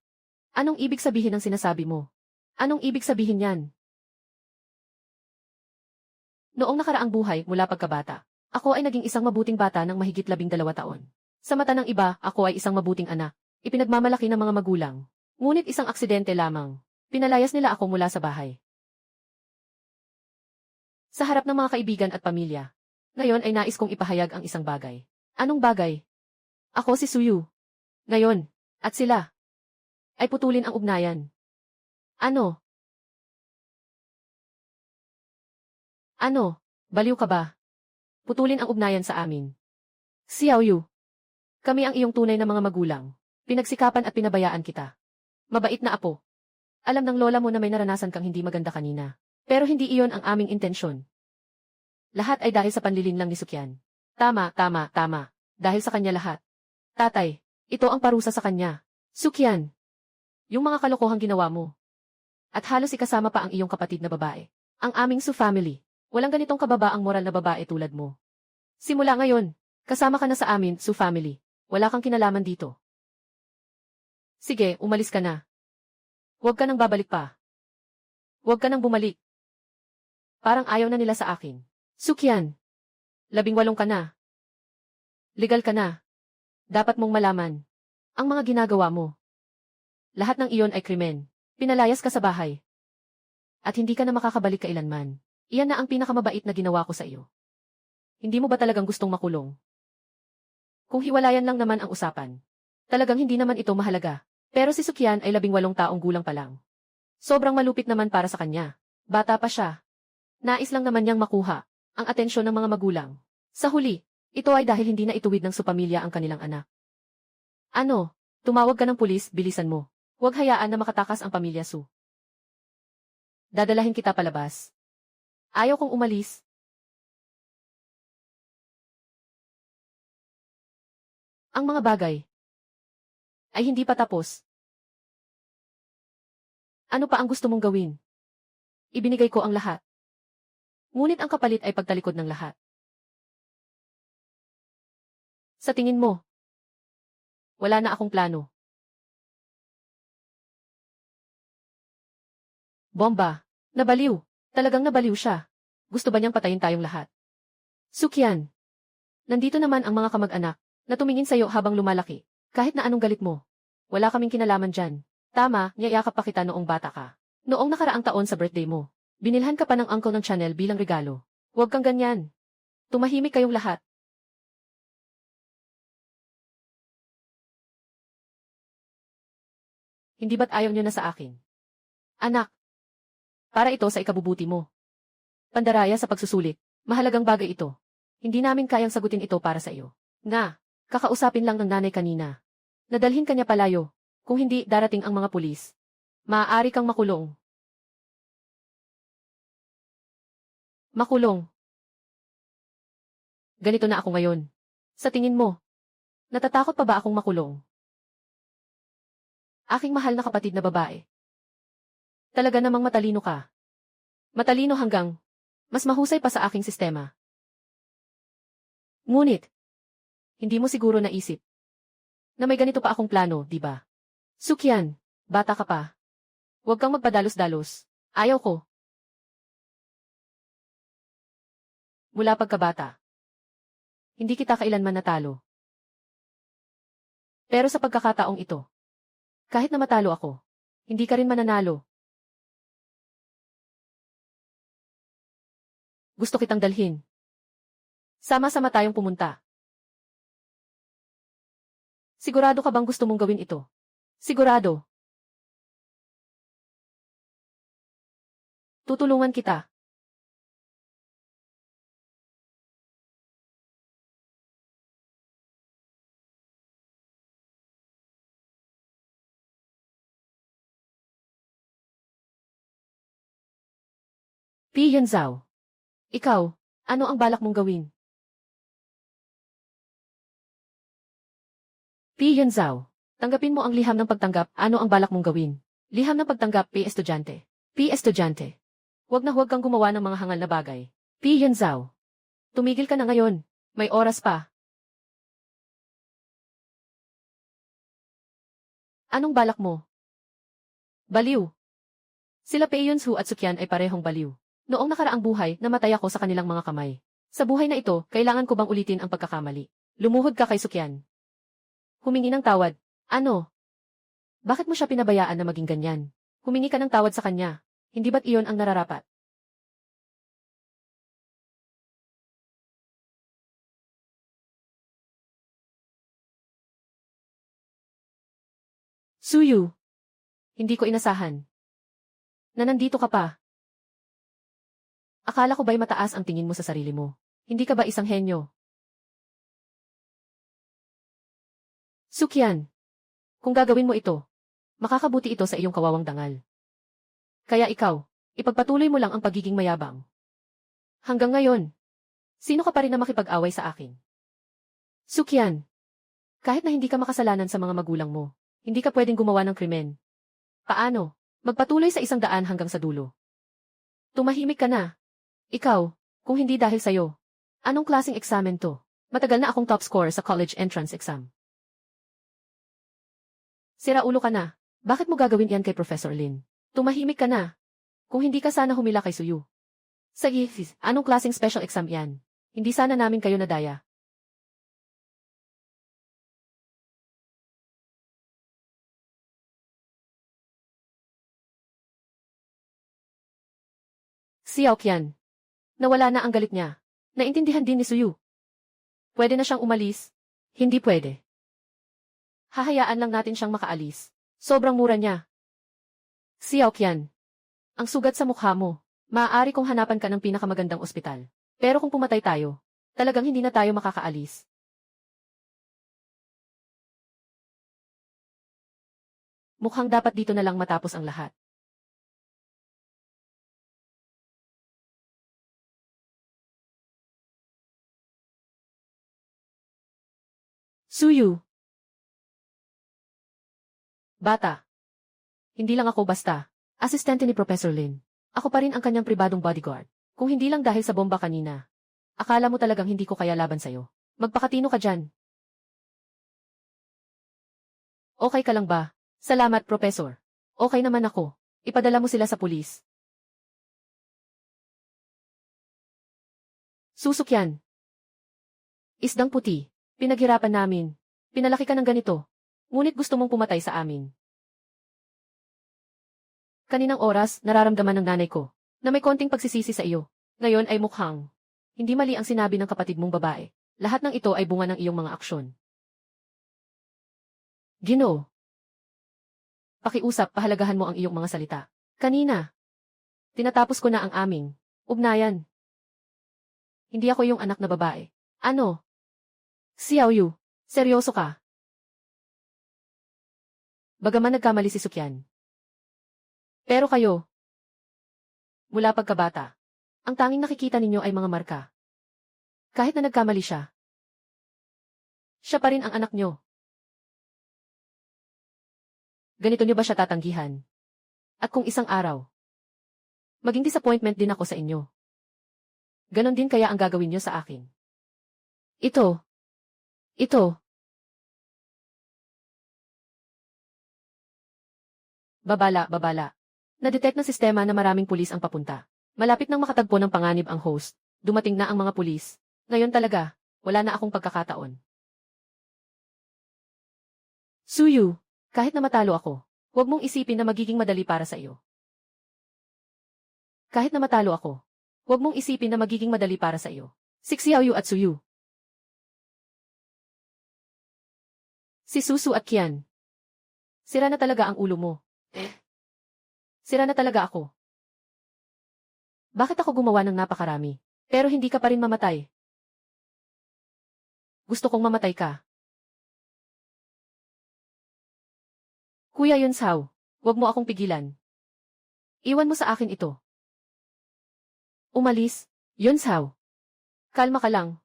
Anong ibig sabihin ng sinasabi mo? Anong ibig sabihin yan? Noong nakaraang buhay mula pagkabata, ako ay naging isang mabuting bata ng mahigit 12 taon. Sa mata ng iba, ako ay isang mabuting anak. Ipinagmamalaki ng mga magulang. Ngunit isang aksidente lamang. Pinalayas nila ako mula sa bahay. Sa harap ng mga kaibigan at pamilya. Ngayon ay nais kong ipahayag ang isang bagay. Anong bagay? Ako si Suyu. Ngayon, at sila, ay putulin ang ugnayan. Ano? Ano? Baliw ka ba? Putulin ang ugnayan sa amin. Xiao Yu. Kami ang iyong tunay na mga magulang. Pinagsikapan at pinabayaan kita. Mabait na apo. Alam ng lola mo na may naranasan kang hindi maganda kanina. Pero hindi iyon ang aming intensyon. Lahat ay dahil sa panlilin lang ni Sukian. Tama. Dahil sa kanya lahat. Tatay, ito ang parusa sa kanya. Sukian. Yung mga kalokohang ginawa mo. At halos ikasama pa ang iyong kapatid na babae. Ang aming Su family. Walang ganitong kababaang moral na babae tulad mo. Simula ngayon, kasama ka na sa amin, Su family. Wala kang kinalaman dito. Sige, umalis ka na. Huwag ka nang babalik pa. Huwag ka nang bumalik. Parang ayaw na nila sa akin. Sukian. 18 ka na. Legal ka na. Dapat mong malaman. Ang mga ginagawa mo. Lahat ng iyon ay krimen. Pinalayas ka sa bahay. At hindi ka na makakabalik kailanman. Iyan na ang pinakamabait na ginawa ko sa iyo. Hindi mo ba talagang gustong makulong? Kung hiwalayan lang naman ang usapan. Talagang hindi naman ito mahalaga. Pero si Sukian ay 18 taong gulang pa lang. Sobrang malupit naman para sa kanya. Bata pa siya. Nais lang naman niyang makuha ang atensyon ng mga magulang. Sa huli, ito ay dahil hindi na ituwid ng supamilya ang kanilang anak. Ano? Tumawag ka ng pulis, bilisan mo. Huwag hayaan na makatakas ang pamilya Su. Dadalahin kita palabas. Ayaw kong umalis. Ang mga bagay ay hindi pa tapos. Ano pa ang gusto mong gawin? Ibinigay ko ang lahat. Ngunit ang kapalit ay pagtalikod ng lahat. Sa tingin mo, wala na akong plano. Bomba. Nabaliw. Talagang nabaliw siya. Gusto ba niyang patayin tayong lahat? Sukyan. Nandito naman ang mga kamag-anak na tumingin sa'yo habang lumalaki. Kahit na anong galit mo. Wala kaming kinalaman dyan. Tama, niyayakap pa kita noong bata ka. Noong nakaraang taon sa birthday mo. Binilhan ka pa ng uncle ng Chanel bilang regalo. Huwag kang ganyan. Tumahimik kayong lahat. Hindi ba't ayaw niyo na sa akin? Anak. Para ito sa ikabubuti mo. Pandaraya sa pagsusulit. Mahalagang bagay ito. Hindi namin kayang sagutin ito para sa iyo. Nga, kakausapin lang ng nanay kanina. Nadalhin kanya palayo. Kung hindi, darating ang mga pulis. Maaari kang makulong. Makulong. Ganito na ako ngayon. Sa tingin mo, natatakot pa ba akong makulong? Aking mahal na kapatid na babae. Talaga namang matalino ka. Matalino hanggang mas mahusay pa sa aking sistema. Ngunit, hindi mo siguro naisip na may ganito pa akong plano, di ba? Sukyan, bata ka pa. Huwag kang magpadalos-dalos. Ayaw ko. Mula pagkabata. Hindi kita kailanman natalo. Pero sa pagkakataong ito, kahit na matalo ako, hindi ka rin mananalo. Gusto kitang dalhin. Sama-sama tayong pumunta. Sigurado ka bang gusto mong gawin ito? Sigurado. Tutulungan kita. Pi Yanzao. Ikaw, ano ang balak mong gawin? Pi Yanzao. Tanggapin mo ang liham ng pagtanggap, ano ang balak mong gawin? Liham ng pagtanggap, Pi Estudyante. Pi Estudyante. Huwag na huwag kang gumawa ng mga hangal na bagay. Pi Yanzao. Tumigil ka na ngayon. May oras pa. Anong balak mo? Baliw. Sila Peiyunsu at Sukyan ay parehong baliw. Noong nakaraang buhay, namatay ako sa kanilang mga kamay. Sa buhay na ito, kailangan ko bang ulitin ang pagkakamali? Lumuhod ka kay Sukyan. Humingi ng tawad. Ano? Bakit mo siya pinabayaan na maging ganyan? Humingi ka ng tawad sa kanya. Hindi ba't iyon ang nararapat? Suyu. Hindi ko inasahan. Na nandito ka pa. Akala ko ba'y mataas ang tingin mo sa sarili mo? Hindi ka ba isang henyo? Sukyan. Kung gagawin mo ito, makakabuti ito sa iyong kawawang dangal. Kaya ikaw, ipagpatuloy mo lang ang pagiging mayabang. Hanggang ngayon, sino ka pa rin na makipag-away sa akin? Sukyan. Kahit na hindi ka makasalanan sa mga magulang mo, hindi ka pwedeng gumawa ng krimen. Paano? Magpatuloy sa isang daan hanggang sa dulo. Tumahimik ka na. Ikaw, kung hindi dahil sa'yo. Anong klaseng eksamen to? Matagal na akong top scorer sa college entrance exam. Sira ulo ka na. Bakit mo gagawin yan kay Professor Lin? Tumahimik ka na. Kung hindi ka sana humila kay Suyu. Sige, anong klaseng special exam yan? Hindi sana namin kayo nadaya. Xiaoqian. Nawala na ang galit niya. Naintindihan din ni Suyu. Pwede na siyang umalis? Hindi pwede. Hahayaan lang natin siyang makaalis. Sobrang mura niya. Xiaoqian. Ang sugat sa mukha mo. Maaari kong hanapan ka ng pinakamagandang ospital. Pero kung pumatay tayo, talagang hindi na tayo makakaalis. Mukhang dapat dito na lang matapos ang lahat. Suyu. Bata. Hindi lang ako basta. Asistente ni Professor Lin. Ako pa rin ang kanyang pribadong bodyguard. Kung hindi lang dahil sa bomba kanina. Akala mo talagang hindi ko kaya laban sa'yo. Magpakatino ka dyan. Okay ka lang ba? Salamat, Professor. Okay naman ako. Ipadala mo sila sa pulis. Susuk yan. Isdang puti. Pinaghirapan namin. Pinalaki ka ng ganito. Ngunit gusto mong pumatay sa amin. Kaninang oras, nararamdaman ng nanay ko na may konting pagsisisi sa iyo. Ngayon ay mukhang hindi mali ang sinabi ng kapatid mong babae. Lahat ng ito ay bunga ng iyong mga aksyon. Ginoo. Pakiusap, pahalagahan mo ang iyong mga salita. Kanina. Tinatapos ko na ang aming ugnayan. Hindi ako yung anak na babae. Ano? Xiao Yu, seryoso ka? Bagaman nagkamali si Sukyan. Pero kayo, mula pagkabata, ang tanging nakikita ninyo ay mga marka. Kahit na nagkamali siya, siya pa rin ang anak nyo. Ganito nyo ba siya tatanggihan? At kung isang araw, maging disappointment din ako sa inyo. Ganon din kaya ang gagawin nyo sa akin. Ito. Babala. Na-detect ng sistema na maraming pulis ang papunta. Malapit nang makatagpo ng panganib ang host. Dumating na ang mga pulis. Ngayon talaga, wala na akong pagkakataon. Suyu, kahit na matalo ako, huwag mong isipin na magiging madali para sa iyo. Kahit na matalo ako, huwag mong isipin na magiging madali para sa iyo. Si Xiaoyu at Suyu. Si Susu at Qian. Sira na talaga ang ulo mo. Sira na talaga ako. Bakit ako gumawa ng napakarami? Pero hindi ka pa rin mamatay. Gusto kong mamatay ka. Kuya Yunsao, huwag mo akong pigilan. Iwan mo sa akin ito. Umalis, Yunsao. Kalma ka lang.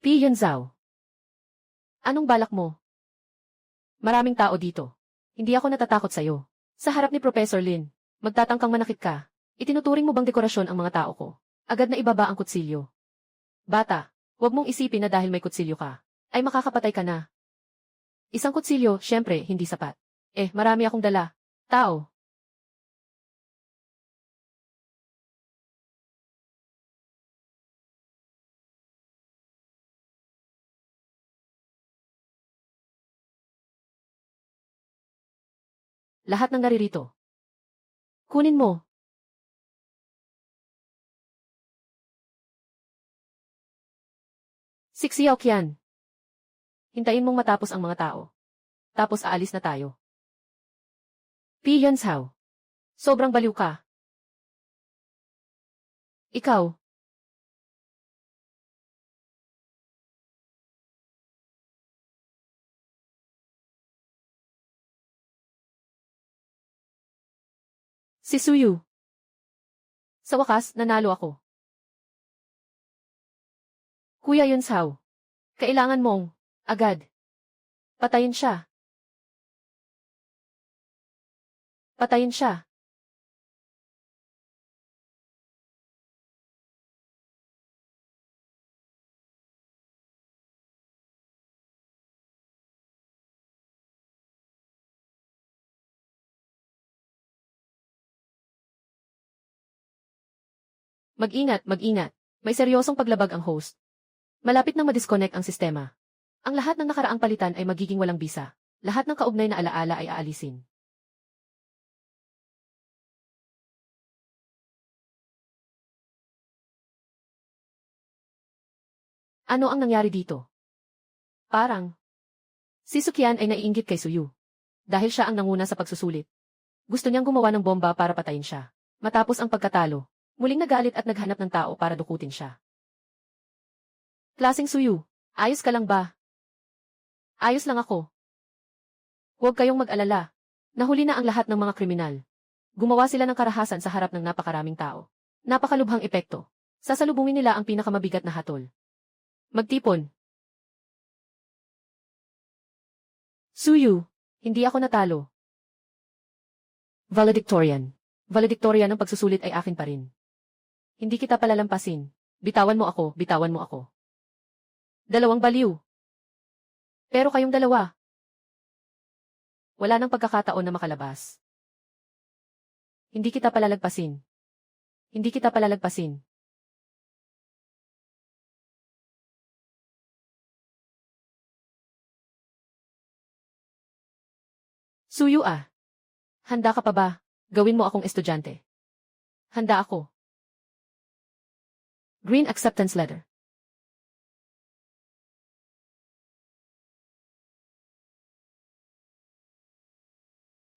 Pi Yunzao. Anong balak mo? Maraming tao dito. Hindi ako natatakot sa'yo. Sa harap ni Professor Lin, magtatangkang manakit ka. Itinuturing mo bang dekorasyon ang mga tao ko? Agad na ibaba ang kutsilyo. Bata, huwag mong isipin na dahil may kutsilyo ka, ay makakapatay ka na. Isang kutsilyo, syempre, hindi sapat. Marami akong dala. Tao. Lahat ng naririto. Kunin mo. Si Xiao Qian. Hintayin mong matapos ang mga tao. Tapos aalis na tayo. Pi Yunsao. Sobrang baliw ka. Ikaw. Si Suyu. Sa wakas, nanalo ako. Kuya Yunsao. Kailangan mong, agad. Patayin siya. Patayin siya. Mag-ingat. May seryosong paglabag ang host. Malapit nang ma-disconnect ang sistema. Ang lahat ng nakaraang palitan ay magiging walang bisa. Lahat ng kaugnay na alaala ay aalisin. Ano ang nangyari dito? Parang, si Sukyan ay naiinggit kay Suyu. Dahil siya ang nanguna sa pagsusulit. Gusto niyang gumawa ng bomba para patayin siya. Matapos ang pagkatalo, muling nagalit at naghanap ng tao para dukutin siya. Klaseng Suyu, ayos ka lang ba? Ayos lang ako. Huwag kayong mag-alala. Nahuli na ang lahat ng mga kriminal. Gumawa sila ng karahasan sa harap ng napakaraming tao. Napakalubhang epekto. Sasalubungin nila ang pinakamabigat na hatol. Magtipon. Suyu, hindi ako natalo. Valedictorian. Valedictorian ang pagsusulit ay akin pa rin. Hindi kita palalampasin. Bitawan mo ako, bitawan mo ako. Dalawang baliw. Pero kayong dalawa. Wala nang pagkakataon na makalabas. Hindi kita palalagpasin. Hindi kita palalagpasin. Suyu ah. Handa ka pa ba? Gawin mo akong estudyante. Handa ako. Green acceptance letter.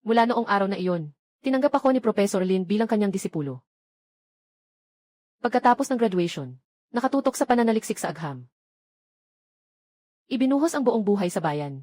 Mula noong araw na iyon, tinanggap ako ni Professor Lin bilang kanyang disipulo. Pagkatapos ng graduation, nakatutok sa pananaliksik sa agham. Ibinuhos ang buong buhay sa bayan.